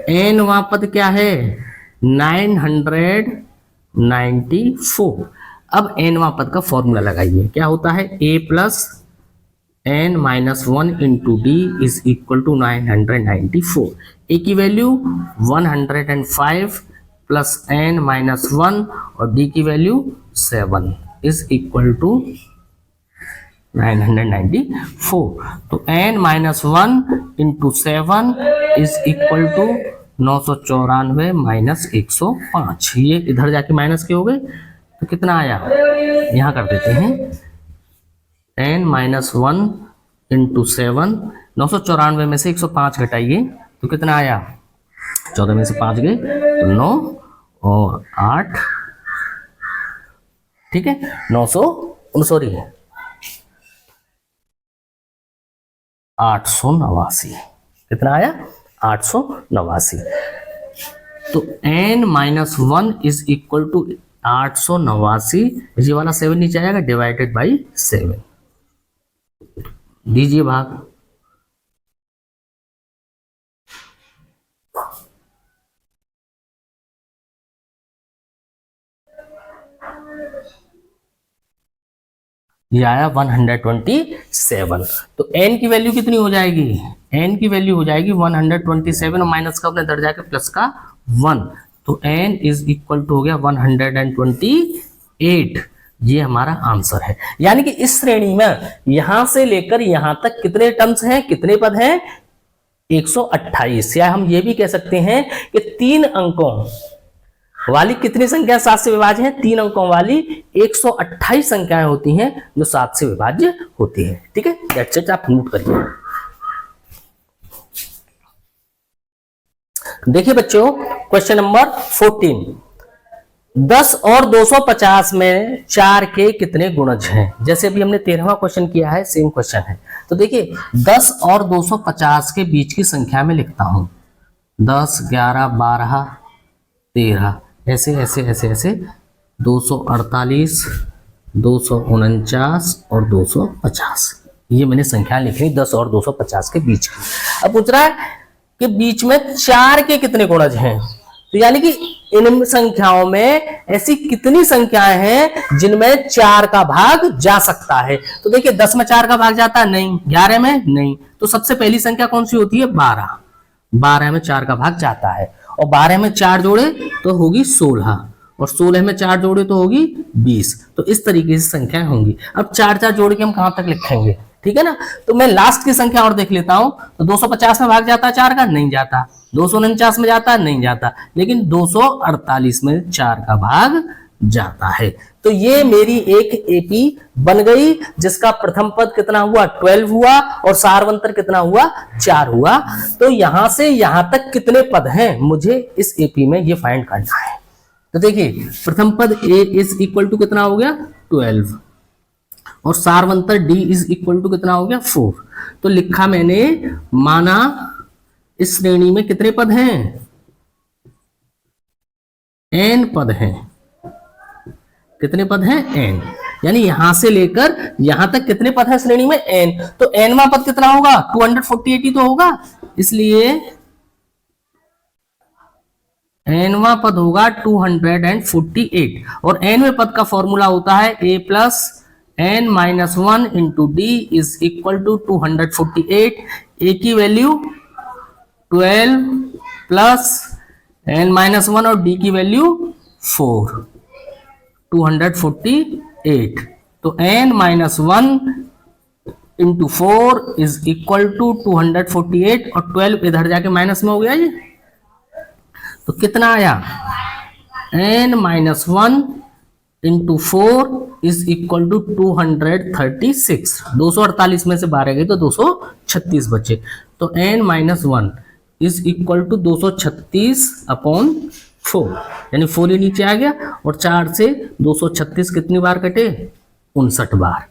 nवां पद क्या है, 994। अब nवां पद का फॉर्मूला लगाइए, क्या होता है, a plus n minus 1 into D is equal to 994। a की वैल्यू 105 प्लस n माइनस 1 और d की वैल्यू 7 इज इक्वल टू 994। तो n minus 1 into 7 is equal to 994 minus 105। ये इधर जाके माइनस के हो गए तो कितना आया, यहां कर देते हैं, n माइनस 1 इंटू 7, 994 में से 105 घटाइए तो कितना आया, 14 में से 5 गए तो 9 और 8, ठीक है, 889। कितना आया, 889। तो n minus 1 is equal to 889, ये वाला 7 नीचे आएगा, डिवाइडेड बाई 7, दीजिए भाग। ये आया 127। तो n की वैल्यू कितनी हो जाएगी, n की वैल्यू हो जाएगी 127 और माइनस का अपने दर जाके प्लस का 1, तो n इज इक्वल टू हो गया 128। ये हमारा आंसर है। यानी कि इस श्रेणी में यहां से लेकर यहां तक कितने टर्म्स हैं, कितने पद हैं, 128। या हम ये भी कह सकते हैं कि 3 अंकों वाली कितनी संख्या 7 से विभाज्य है, 3 अंकों वाली 128 संख्याएं होती हैं जो 7 से विभाज्य होती हैं। ठीक है, दैट्स इट, आप नोट करिए। देखिए बच्चों, क्वेश्चन नंबर 14, 10 और 250 में 4 के कितने गुणज हैं। जैसे अभी हमने 13वां क्वेश्चन किया है, सेम क्वेश्चन है। तो देखिए 10 और 250 के बीच की संख्या में लिखता हूं, 10, 11, 12, 13, ऐसे ऐसे ऐसे ऐसे 248, 249 और 250, ये मैंने संख्या लिखी 10 और 250 के बीच की। अब पूछ रहा है कि बीच में 4 के कितने गुणज हैं, तो यानी कि इन संख्याओं में ऐसी कितनी संख्याएं हैं जिनमें 4 का भाग जा सकता है। तो देखिए 10 में 4 का भाग जाता है नहीं, 11 में नहीं, तो सबसे पहली संख्या कौन सी होती है, 12। 12 में 4 का भाग जाता है, और 12 में 4 जोड़े तो होगी 16, और 16 में 4 जोड़े तो होगी 20। तो इस तरीके से संख्याएं होंगी। अब 4 जोड़ के हम कहां तक लिखेंगे, ठीक है ना। तो मैं लास्ट की संख्या और देख लेता हूं। तो 250 में भाग जाता है 4 का, नहीं जाता। 249 में जाता है, नहीं जाता। लेकिन 248 में 4 का भाग जाता है। तो ये मेरी एक एपी बन गई जिसका प्रथम पद कितना हुआ, 12 हुआ, और सार्वंतर कितना हुआ, 4 हुआ। तो यहां से यहां तक कितने पद हैं, मुझे इस एपी में ये फाइंड करना है। तो देखिए प्रथम पद a इज इक्वल टू कितना हो गया 12 और सारवंतर d इज इक्वल टू कितना हो गया 4। तो लिखा मैंने, माना इस श्रेणी में कितने पद हैं, n पद हैं। कितने पद हैं, n। यानी यहां से लेकर यहां तक कितने पद हैं श्रेणी में, n। तो nवां पद कितना होगा 248 ही तो होगा, इसलिए nवां पद होगा 248 और nवें पद का फॉर्मूला होता है a plus n minus 1 into D is equal to 248। a की वैल्यू 12 प्लस n माइनस 1 और d की वैल्यू 4, 248। तो n minus 1 into 4 is equal to 248 और 12 इधर जाके माइनस में हो गया ये, तो कितना आया n minus 1 into 4 is equal to 236। 248 में से 12 गई तो 236 बचे, तो n minus 1 is equal to 236 upon 4, यानी 4 ही नीचे आ गया और 4 से 236 कितनी बार कटे, 59 बार।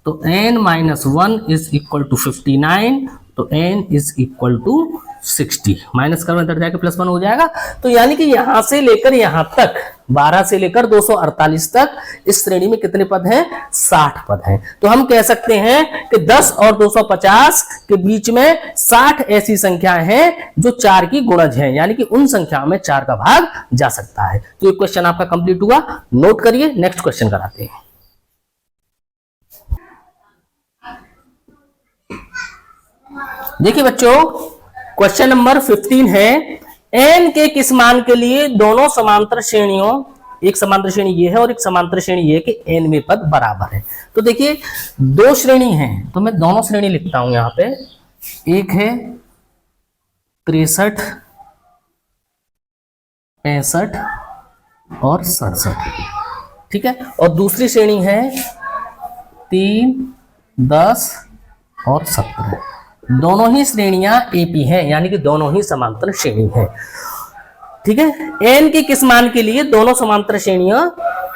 तो n minus 1 is equal to 59, तो n is equal to 60। Minus करो इधर जाके प्लस 1 हो जाएगा। तो यानी कि यहां से लेकर यहां तक 12 से लेकर 248 तक इस श्रेणी में कितने पद हैं, 60 पद हैं। तो हम कह सकते हैं कि 10 और 250 के बीच में 60 ऐसी संख्याएं हैं जो 4 की गुणज हैं, यानी कि उन संख्याओं में 4 का भाग जा सकता है। तो ये क्वेश्चन आपका कंप्लीट हुआ, नोट करिए। नेक्स्ट क्वेश्चन कराते हैं। देखिए बच्चों, क्वेश्चन नंबर 15 है, n के किस मान के लिए दोनों समांतर श्रेणियों, एक समांतर श्रेणी ये है और एक समांतर श्रेणी ये है कि nवें पद बराबर है। तो देखिए दो श्रेणी हैं, तो मैं दोनों श्रेणी लिखता हूं यहां पे। एक है 63, 65 और 67, ठीक है। और दूसरी श्रेणी है 3, 10 और 17। दोनों ही श्रेणियां एपी हैं, यानी कि दोनों ही समांतर श्रेणी हैं, ठीक है। n के किस मान के लिए दोनों समांतर श्रेणियों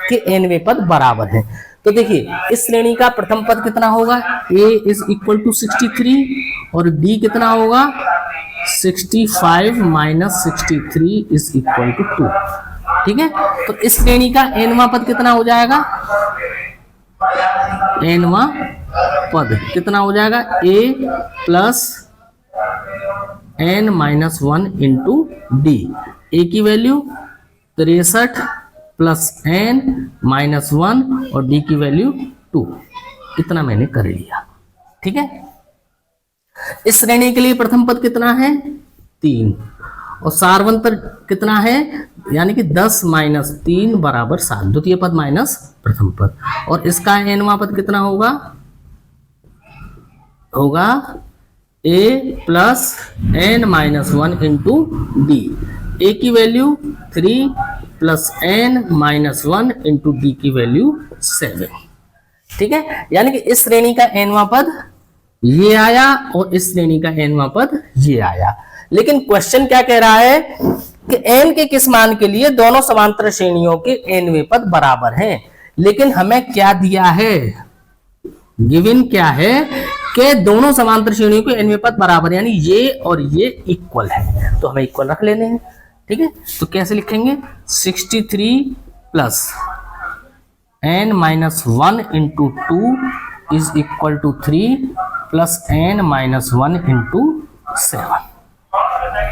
के nवें पद बराबर हैं। तो देखिए इस श्रेणी का प्रथम पद कितना होगा, a इज इक्वल टू 63 और d कितना होगा 65 माइनस 63 इज इक्वल टू 2, ठीक है। तो इस श्रेणी का nवां पद कितना हो जाएगा, nवां पद कितना हो जाएगा, a plus n minus 1 into D. A की वैल्यू 63 प्लस n माइनस 1 और d की वैल्यू 2। इतना मैंने कर लिया, ठीक है। इस श्रेणी के लिए प्रथम पद कितना है 3 और सारवंतर कितना है, यानी कि 10 माइनस 3 बराबर 7, द्वितीय पद माइनस प्रथम पद। और इसका nवां पद कितना होगा a plus n minus 1 into D. A की value 3 plus n minus 1 into D की वैल्यू 7, ठीक है। यानी कि इस श्रेणी का nवां पद ये आया और इस श्रेणी का nवां पद ये आया। लेकिन क्वेश्चन क्या कह रहा है कि n के किस मान के लिए दोनों समांतर श्रेणियों के nवें पद बराबर हैं। लेकिन हमें क्या दिया है, गिवन क्या है कि दोनों समांतर श्रेणियों के nवें पद बराबर, यानी ये और ये इक्वल है, तो हमें इक्वल रख लेने हैं, ठीक है। तो कैसे लिखेंगे 63 plus n minus 1 into 2 is equal to 3 plus n minus 1 into 7,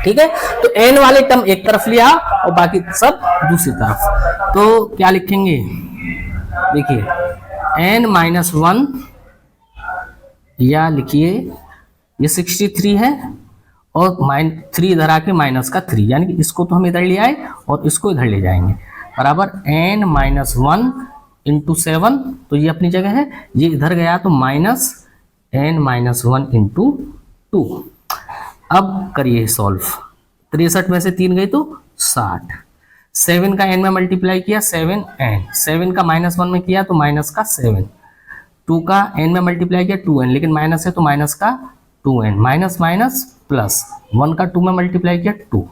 ठीक है। तो n वाले टर्म एक तरफ लिया और बाकी सब दूसरी तरफ। तो क्या लिखेंगे, देखिए n माइनस 1, या लिखिए ये 63 है और 3 इधर आके माइनस का 3, यानी कि इसको तो हम इधर ले आए और इसको इधर ले जाएंगे, बराबर n माइनस 1 इंटू 7, तो ये अपनी जगह है, ये इधर गया तो माइनस n माइनस 1 इंटू 2। अब करिए सॉल्व, 63 में से 3 गई तो 60, 7 का n में मल्टीप्लाई किया 7n, 7 का माइनस 1 में किया तो माइनस का 7, 2 का n में मल्टीप्लाई किया 2n, लेकिन माइनस है तो माइनस का 2n, माइनस माइनस प्लस, 1 का 2 में मल्टीप्लाई किया 2,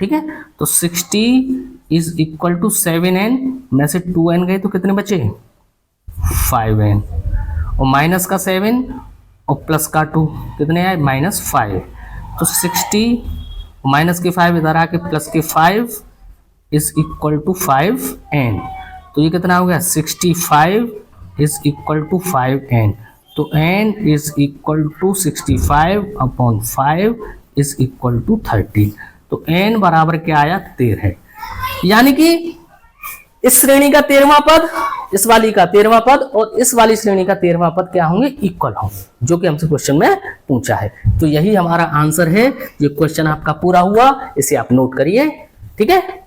ठीक है। तो 60 इज इक्वल टू 7n में से 2n गए तो कितने बचे 5n, और माइनस का 7 और प्लस का 2 कितने आए -5। तो 60 माइनस के 5 इधर आके प्लस के 5 इज इक्वल टू 5n। तो ये कितना हो गया 65 इज इक्वल टू 5n। तो n is equal to 65 upon 5 is equal to 30। तो n बराबर क्या आया 13। यानी कि इस श्रेणी का 13वां पद, इस वाली का 13वां पद और इस वाली श्रेणी का 13वां पद क्या होंगे इक्वल होंगे, जो कि हमसे क्वेश्चन में पूछा है। तो यही हमारा आंसर है। ये क्वेश्चन आपका पूरा हुआ, इसे आप नोट करिए। ठीक है।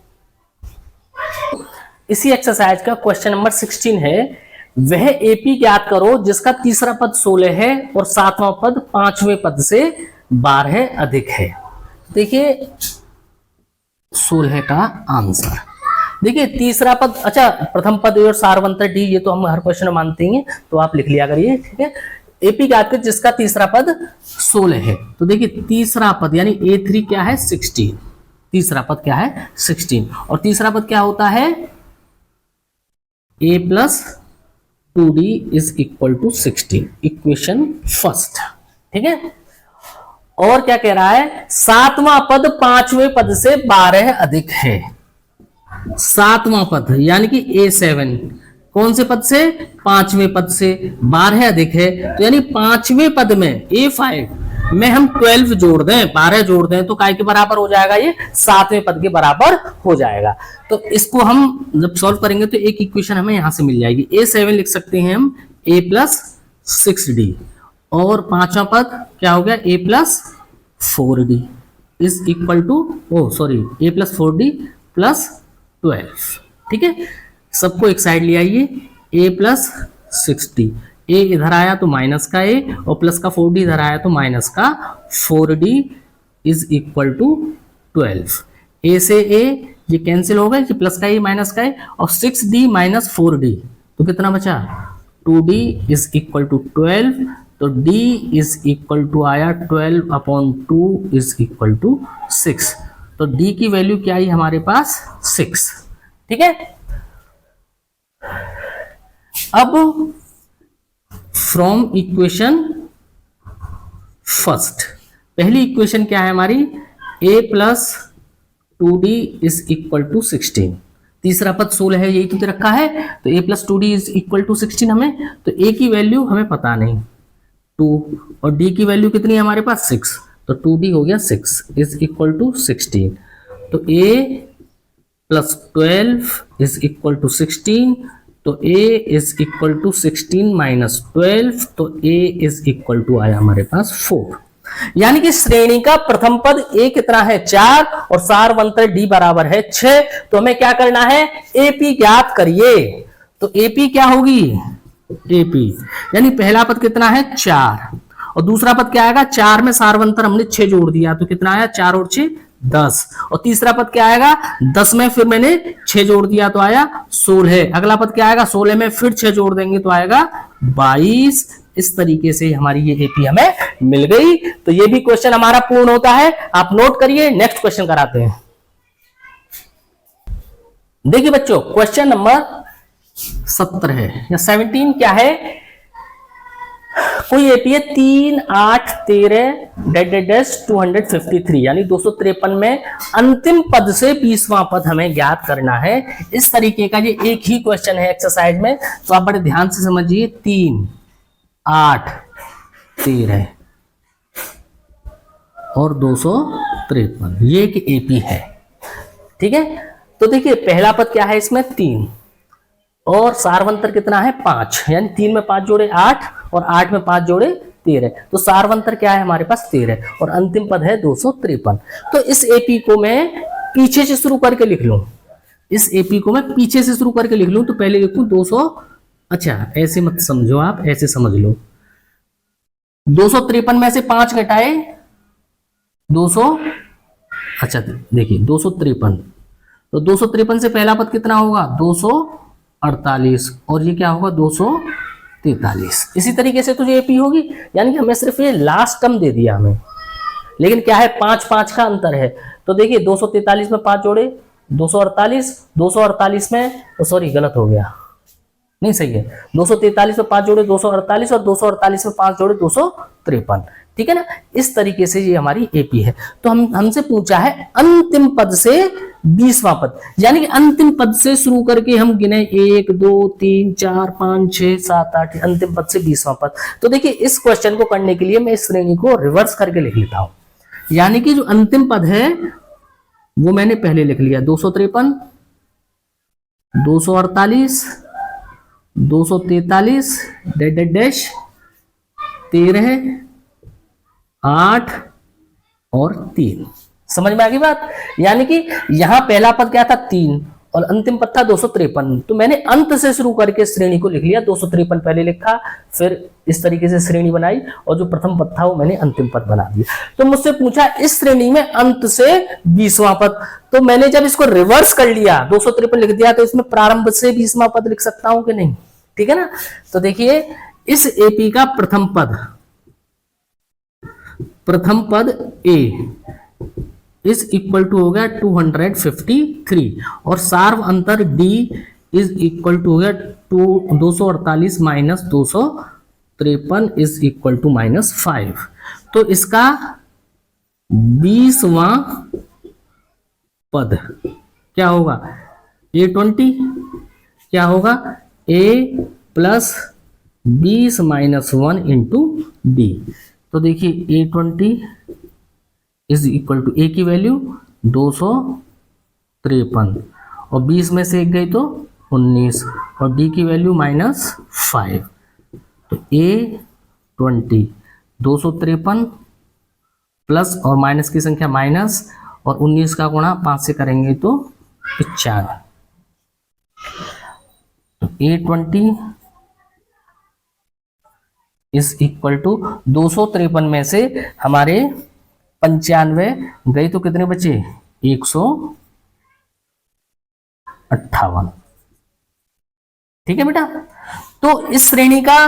इसी एक्सरसाइज का क्वेश्चन नंबर 16 है, वह एपी ज्ञात करो जिसका तीसरा पद 16 है और सातवां पद 5वें पद से 12 अधिक है। देखिए 16 का आंसर, देखिए तीसरा पद, अच्छा प्रथम पद और सारवंतर डी, ये तो हम हर क्वेश्चन में मानते हैं, तो आप लिख लिया करिए। ठीक है। एपी ज्ञात कर जिसका तीसरा पद 16 है। तो देखिए तीसरा पद यानी A3 क्या है 16, तीसरा पद क्या है 16, और तीसरा पद क्या होता है a plus 2d is equal to 16, equation first. ठीक है। और क्या कह रहा है, सातवां पद 5वें पद से 12 अधिक है। सातवां पद यानी कि A7 कौन से पद से 5वें पद से 12 अधिक है। तो यानी 5वें पद में A5 में हम 12 जोड़ दें, 12 जोड़ दें तो काय के बराबर हो जाएगा, ये 7वें पद के बराबर हो जाएगा। तो इसको हम जब सॉल्व करेंगे तो एक इक्वेशन हमें यहां से मिल जाएगी। A7 लिख सकते हैं हम a प्लस 6d, और पांचवा पद क्या हो गया a plus 4d is equal to a plus 4d plus 12। ठीक है। सबको एक साइड ले आइए, a प्लस 6d, a इधर आया तो माइनस का a और प्लस का 4d इधर आया तो माइनस का 4d is equal to 12। a से a ये कैंसिल हो गया, ये प्लस का a माइनस का a, और 6d माइनस 4d तो कितना बचा 2d इज इक्वल टू 12। तो d इज इक्वल टू आया 12 अपॉन 2 इज इक्वल टू 6। तो d की वैल्यू क्या आई हमारे पास 6। ठीक है। अब फ्रॉम इक्वेशन फर्स्ट, पहली इक्वेशन क्या है हमारी a plus 2d is equal to 16, तीसरा पद 16 है यही तो दे रखा है, तो a plus 2d is equal to 16 हमें, तो a की वैल्यू हमें पता नहीं 2 और d की वैल्यू कितनी है हमारे पास 6, तो 2d हो गया 6 इज इक्वल टू 16। तो a plus 12 is equal to 16, तो a is equal to 16 minus 12, तो a इज इक्वल टू आया हमारे पास 4। यानी कि श्रेणी का प्रथम पद a कितना है 4 और सारवंतर d बराबर है 6। तो हमें क्या करना है AP ज्ञात करिए। तो AP क्या होगी AP यानी पहला पद कितना है 4 और दूसरा पद क्या आएगा 4 में सारवंतर हमने 6 जोड़ दिया तो कितना आया 4 और 6 10, और तीसरा पद क्या आएगा 10 में फिर मैंने 6 जोड़ दिया तो आया 16। अगला पद क्या आएगा 16 में फिर 6 जोड़ देंगे तो आएगा 22। इस तरीके से हमारी ये एपी हमें मिल गई। तो ये भी क्वेश्चन हमारा पूर्ण होता है। आप नोट करिए, नेक्स्ट क्वेश्चन कराते हैं। देखिए बच्चों क्वेश्चन नंबर 17 है या 17 क्या है, कोई एपी है 3 8 13 253 यानी 253 में अंतिम पद से 20वां पद हमें ज्ञात करना है। इस तरीके का ये एक ही क्वेश्चन है एक्सरसाइज में, तो आप बड़े ध्यान से समझिए। 3 8 13 और 253 ये एक एपी है। ठीक है। तो देखिए पहला पद क्या है इसमें 3 और सारवंतर कितना है 5, यानी 3 में 5 जोड़े 8 और 8 में 5 जोड़े 13, तो सारवंतर क्या है हमारे पास 13 और अंतिम पद है 253। तो इस एपी को मैं पीछे से शुरू करके लिख लूं, इस एपी को मैं पीछे से शुरू करके लिख लूं तो पहले लिखूं 200, अच्छा ऐसे मत समझो आप, ऐसे समझ लो 253 में से 5 घटाए 200, अच्छा देखिए 253, तो 253 से पहला पद कितना होगा 248 और ये क्या होगा 243। इसी तरीके से तो ये एपी होगी, यानी कि हमें सिर्फ ये लास्ट टर्म दे दिया हमें, लेकिन क्या है 5 5 का अंतर है, तो देखिए 243 में 5 जोड़े 248, 248 में, सॉरी गलत हो गया, नहीं सही है, 243 में 5 जोड़े 248 और 248 में 5 जोड़े 253। ठीक है ना, इस तरीके से ये हमारी एपी है। तो हमसे पूछा है अंतिम पद से 20वां पद, यानी कि अंतिम पद से शुरू करके हम गिने 1 2 3 4 5 6 7 8, अंतिम पद से 20वां पद। तो देखिए इस क्वेश्चन को करने के लिए मैं इस श्रेणी को रिवर्स करके लिख लेता हूं, यानी कि जो अंतिम पद है वो मैंने पहले लिख लिया, 253, 248, 243 डैश 13, 8 और 3। समझ में आ गई बात? यानी कि यहां पहला पद क्या था 3 और अंतिम पद था 253। तो मैंने अंत से शुरू करके श्रेणी को लिख लिया, 253 पहले लिखा, फिर इस तरीके से श्रेणी बनाई और जो प्रथम पद था वो मैंने अंतिम पद बना दिया। तो मुझसे पूछा इस श्रेणी में अंत से 20वां पद, तो मैंने जब इसको रिवर्स कर लिया 253 लिख दिया, तो इसमें प्रारंभ से 20वां पद लिख सकता हूं कि नहीं? ठीक है ना। तो देखिए इस एपी का प्रथम पद ए इज इक्वल टू हो गया 253 और सार्व अंतर डी इज इक्वल टू हो गया 248 माइनस 253 इज इक्वल टू -5। तो इसका 20वां पद क्या होगा? A20 क्या होगा? A plus 20 minus 1 into D. तो देखिए A20 इज इक्वल टू ए की वैल्यू 253 और 20 में से 1 गई तो 19 और डी की वैल्यू -5। तो A20 253 प्लस और माइनस की संख्या माइनस और 19 का गुणा 5 से करेंगे तो 95। तो A20 इज इक्वल टू 253 में से हमारे 95 गई तो कितने बचे? 158। ठीक है बेटा। तो इस श्रेणी का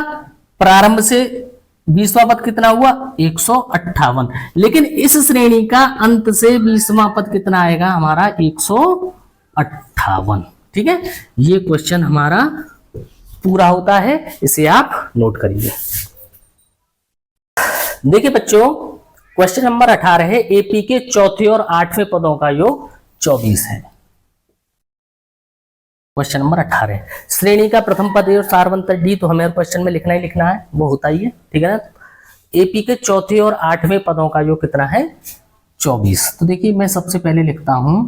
प्रारंभ से 20वां पद कितना हुआ? 158। लेकिन इस श्रेणी का अंत से 20वां पद कितना आएगा? हमारा 158। ठीक है, ये क्वेश्चन हमारा पूरा होता है, इसे आप नोट करिए। देखिए बच्चों, क्वेश्चन नंबर 18 है, एपी के चौथे और 8वें पदों का योग 24 है। क्वेश्चन नंबर 18, श्रेणी का प्रथम पद और सार्वंतर डी, तो हमें क्वेश्चन में लिखना ही लिखना है, वो होता ही है। ठीक है ना। एपी के चौथे और 8वें पदों का योग कितना है? 24। तो देखिए मैं सबसे पहले लिखता हूं,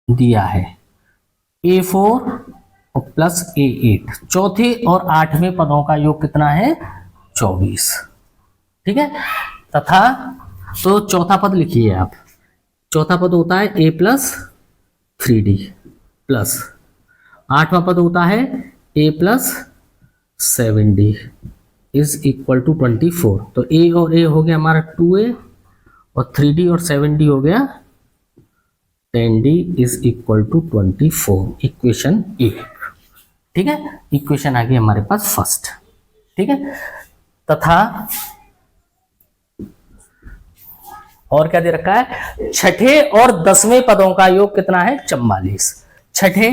दिया है A4 और प्लस A8, चौथे और 8वें पदों का योग कितना है? 24। ठीक है, तथा तो चौथा पद लिखिए आप, चौथा पद होता है A प्लस 3D प्लस 8वां पद होता है A plus 7D is equal to 24। तो A और A हो गया हमारा 2A और 3D और 7D हो गया 10D is equal to 24, equation 1। ठीक है, इक्वेशन आ गई हमारे पास फर्स्ट। ठीक है, तथा और क्या दे रखा है? छठे और 10वें पदों का योग कितना है? 44। छठे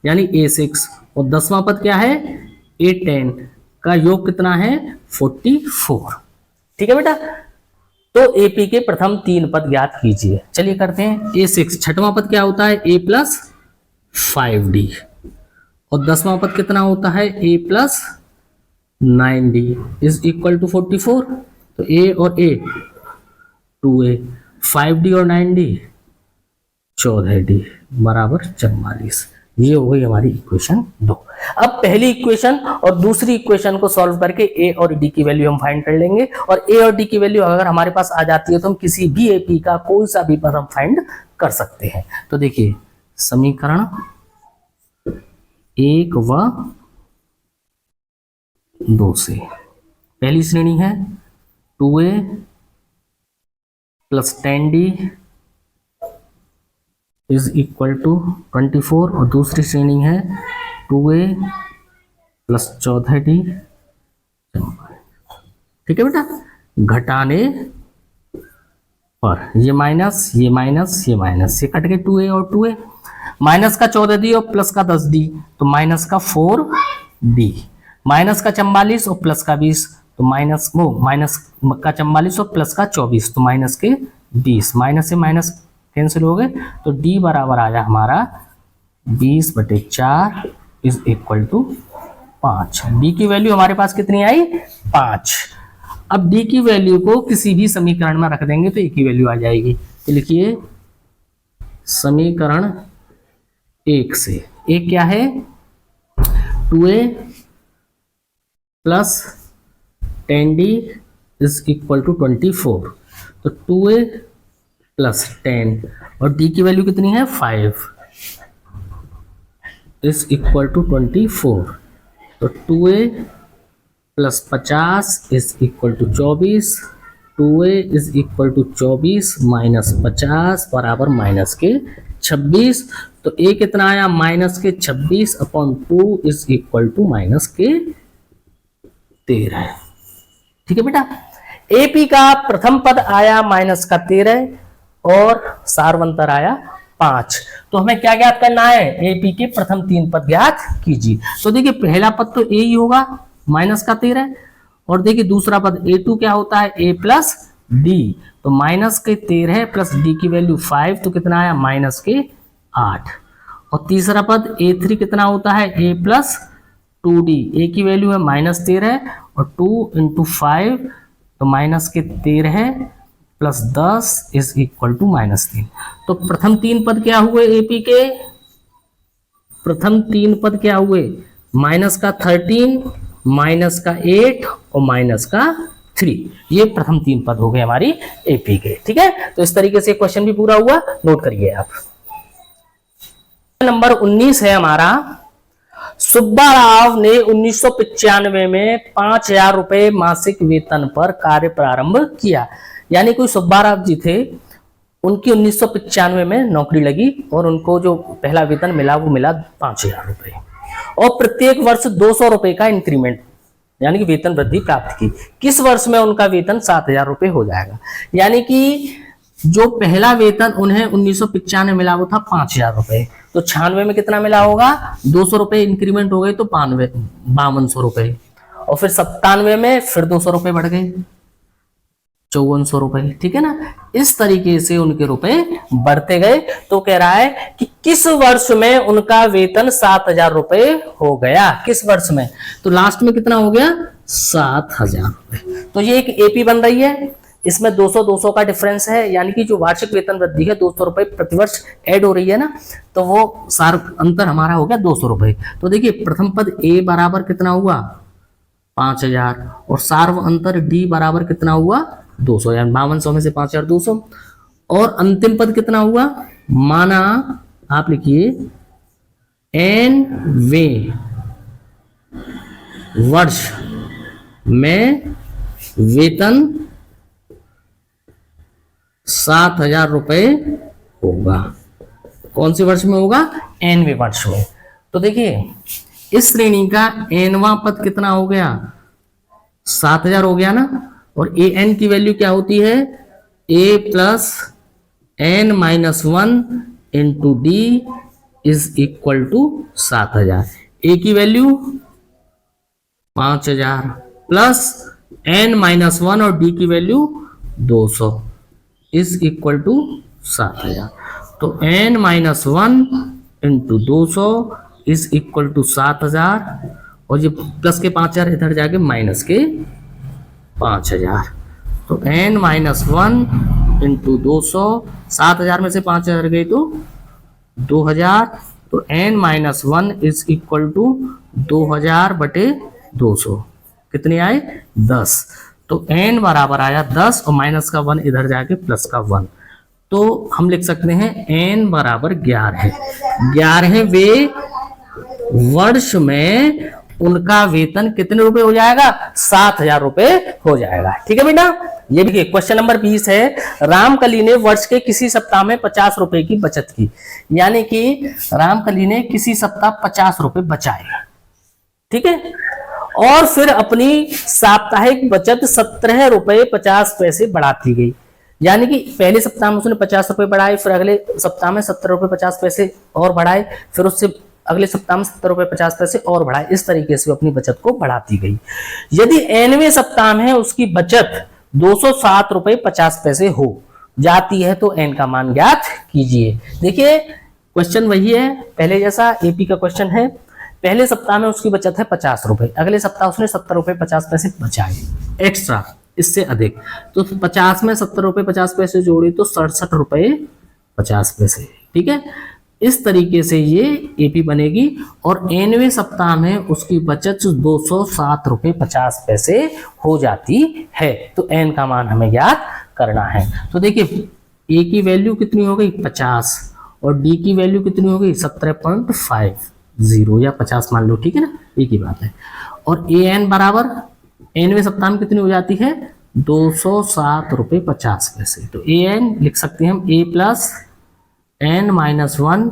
यानी A6 और 10वां पद क्या है? A10 का योग कितना है? 44। ठीक है बेटा। तो एपी के प्रथम 3 पद ज्ञात कीजिए। चलिए करते हैं। A6 छठवां पद क्या होता है? A प्लस 5D और 10वां पद कितना होता है? A plus 9D is equal to 44। तो A और A 2A, 5D और 9D 14D बराबर 44। ये हो गई हमारी इक्वेशन 2। अब पहली इक्वेशन और दूसरी इक्वेशन को सॉल्व करके A और D की वैल्यू हम फाइंड कर लेंगे, और A और D की वैल्यू अगर हमारे पास आ जाती है तो हम किसी भी एपी का कोई सा भी पद हम फाइंड कर सकते हैं। तो देखिए समीकरण 1 व 2 से पहली श्रेणी है 2A plus 10D is equal to 24 और दूसरी श्रेणी है 2A प्लस 14D। ठीक है बेटा, घटाने और ये माइनस, ये माइनस, ये माइनस, ये कट गए 2a और 2a। माइनस का 14d और प्लस का 10d, तो माइनस का 4d। माइनस का 44 और प्लस का 20, तो माइनस का 44 और प्लस का 24, तो माइनस के 20। माइनस से माइनस कैंसिल हो गए, तो d बराबर आया हमारा 20/4 इज इक्वल टू 5। d की वैल्यू हमारे पास कितनी आई? 5। अब d की वैल्यू को किसी भी समीकरण में रख देंगे तो a की वैल्यू आ जाएगी। तो लिखिए समीकरण 1 से a क्या है? 2a plus 10d is equal to 24। तो 2a प्लस 10 और d की वैल्यू कितनी है? 5 इज इक्वल टू 24। तो 2a plus 50 is equal to 24। 2a is equal to 24 minus 50 बराबर माइनस के 26। तो a कितना आया? माइनस के 26 upon 2 is equal to minus के 13। ठीक है बेटा। AP का प्रथम पद आया माइनस का 13 और सारवंतर आया 5। तो हमें क्या ज्ञात करना है? AP के प्रथम 3 पद ज्ञात कीजिए। तो देखिए पहला पद तो a ही होगा माइनस का 13, और देखिए दूसरा पद A2 क्या होता है? a plus d। तो माइनस के 13 प्लस d की वैल्यू 5, तो कितना आया? माइनस के 8। और तीसरा पद A3 कितना होता है? a plus 2d। a की वैल्यू है माइनस 13 और 2 इंटू 5, तो माइनस के 13 plus 10 is equal to minus 3। तो प्रथम 3 पद क्या हुए AP के? प्रथम 3 पद क्या हुए? माइनस का 13, माइनस का 8 और माइनस का 3। ये प्रथम 3 पद हो गए हमारी AP के। ठीक है, तो इस तरीके से क्वेश्चन भी पूरा हुआ, नोट करिए आप। नंबर 19 है हमारा। सुब्बा राव ने 1995 में 5,000 रुपए मासिक वेतन पर कार्य प्रारंभ किया। यानी कोई सुब्बा राव जी थे, उनकी 1995 में नौकरी लगी और उनको जो पहला वेतन मिला वो मिला 5,000 रुपए, और प्रत्येक वर्ष 200 रुपए का इंक्रीमेंट यानी कि वेतन वृद्धि प्राप्त की। किस वर्ष में उनका वेतन 7,000 रुपए हो जाएगा? यानी कि जो पहला वेतन उन्हें 1995 मिला वो था 5,000 रुपए, तो 96 में कितना मिला होगा? 200 रुपए इंक्रीमेंट हो गए तो 5200 रुपए, और फिर 97 में फिर 200 रुपए बढ़ गए 5400 रुपए। ठीक है ना, इस तरीके से उनके रुपए बढ़ते गए। तो कह रहा है कि किस वर्ष में उनका वेतन 7,000 रुपए हो गया? किस वर्ष में? तो लास्ट में कितना हो गया? 7,000 रुपए। तो ये एक AP बन रही है, इसमें 200 का डिफरेंस है, यानी कि जो वार्षिक वेतन वृद्धि है 200 रुपए प्रतिवर्ष ऐड हो रही है ना, तो वो सार अंतर हमारा हो गया 200 रुपए। तो देखिए प्रथम पद A बराबर कितना हुआ? 5,000, और सार्व अंतर D बराबर कितना हुआ? 200, यानी 5200 में से 5,200। और अंतिम पद कितना हुआ? माना आप लिखिए N वर्ष में वेतन 7,000 रुपए होगा। कौन से वर्ष में होगा? Nवें वर्ष में। तो देखिए इस श्रेणी का Nवां पद कितना हो गया? 7,000 हो गया ना, और AN की वैल्यू क्या होती है? A plus N minus 1 into D is equal to 7,000। A की वैल्यू 5,000 प्लस N माइनस 1 और D की वैल्यू 200 इज इक्वल टू 7,000। तो N minus 1 into 200 is equal to 7,000, और ये प्लस के 5,000 इधर जाके माइनस के 5,000। तो N माइनस 1 इंटू 200, 7,000 में से 5,000 गई तो 2,000, तो N minus 1 is equal to 2,000 बटे 200। कितने आए? 10। तो N बराबर आया 10, और माइनस का 1 इधर जाके प्लस का 1, तो हम लिख सकते हैं N बराबर 11। 11वें वर्ष में उनका वेतन कितने रुपए हो जाएगा? 7,000 रुपए हो जाएगा। ठीक है बेटा। ये भी क्वेश्चन नंबर 20 है। रामकली ने वर्ष के किसी सप्ताह में 50 रुपए की बचत की। यानी कि रामकली ने किसी सप्ताह 50 रुपए बचाए, ठीक है, और फिर अपनी साप्ताहिक बचत 17 रुपए 50 पैसे बढ़ाती गई। यानी कि पहले सप्ताह में उसने 50 रुपए बढ़ाए, फिर अगले सप्ताह में 70 रुपए 50 पैसे और बढ़ाए, फिर उससे अगले सप्ताह में 70 रुपए 50 पैसे और बढ़ाए। इस तरीके से वो अपनी बचत को बढ़ाती गई। यदि nवें सप्ताह में उसकी बचत 207 रुपए 50 पैसे हो जाती है तो n का मान ज्ञात कीजिए। देखिए क्वेश्चन वही है पहले जैसा, एपी का क्वेश्चन है। पहले सप्ताह में उसकी बचत है 50 रुपए, अगले सप्ताह उसने 70 रुपए 50 पैसे बचाए एक्स्ट्रा, इससे अधिक, तो 50 में 70 रुपए 50 पैसे जोड़ी तो 67 रुपए 50 पैसे। ठीक है, इस तरीके से ये एपी बनेगी। और nवें सप्ताह में उसकी बचत 207 रुपए 50 पैसे हो जाती है, तो n का मान हमें ज्ञात करना है। तो देखिए ए की वैल्यू कितनी हो गई 50 और डी की वैल्यू कितनी हो गई 17.50 या 50 मान लो, ठीक है ना, एक ही बात है। और ए एन बराबर nवें सप्ताह में कितनी हो जाती है 207 रुपए 50 पैसे। तो ए एन लिख सकते हैं हम a plus n minus 1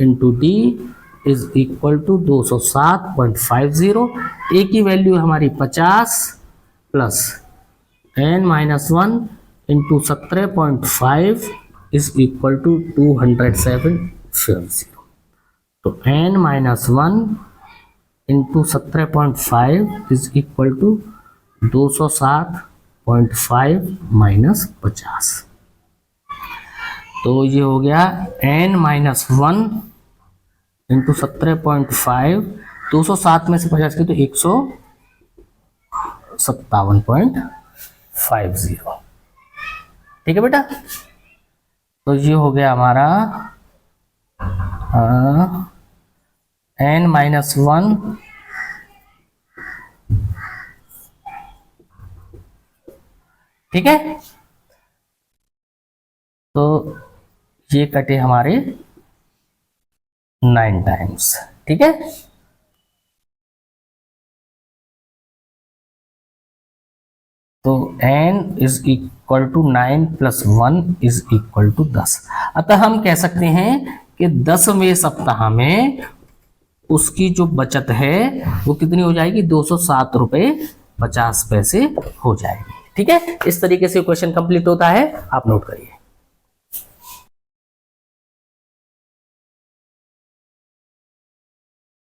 into D is equal to 207.50। A की वैल्यू हमारी 50 plus n minus 1 into 17.5 is equal to 207.50। तो n minus 1 into 17.5 is equal to 207.5 minus 50। तो ये हो गया n माइनस 1 इंटू 17.5, 207 में से 50 की तो 157.50। ठीक है बेटा, तो ये हो गया हमारा n माइनस 1 ठीक है। तो ये कटे हमारे 9 टाइम्स। ठीक है, तो n is equal to 9 plus 1 is equal to 10। अतः हम कह सकते हैं कि 10वें सप्ताह में उसकी जो बचत है वो कितनी हो जाएगी 207 रुपए 50 पैसे हो जाएगी। ठीक है, इस तरीके से क्वेश्चन कंप्लीट होता है, आप नोट करिए।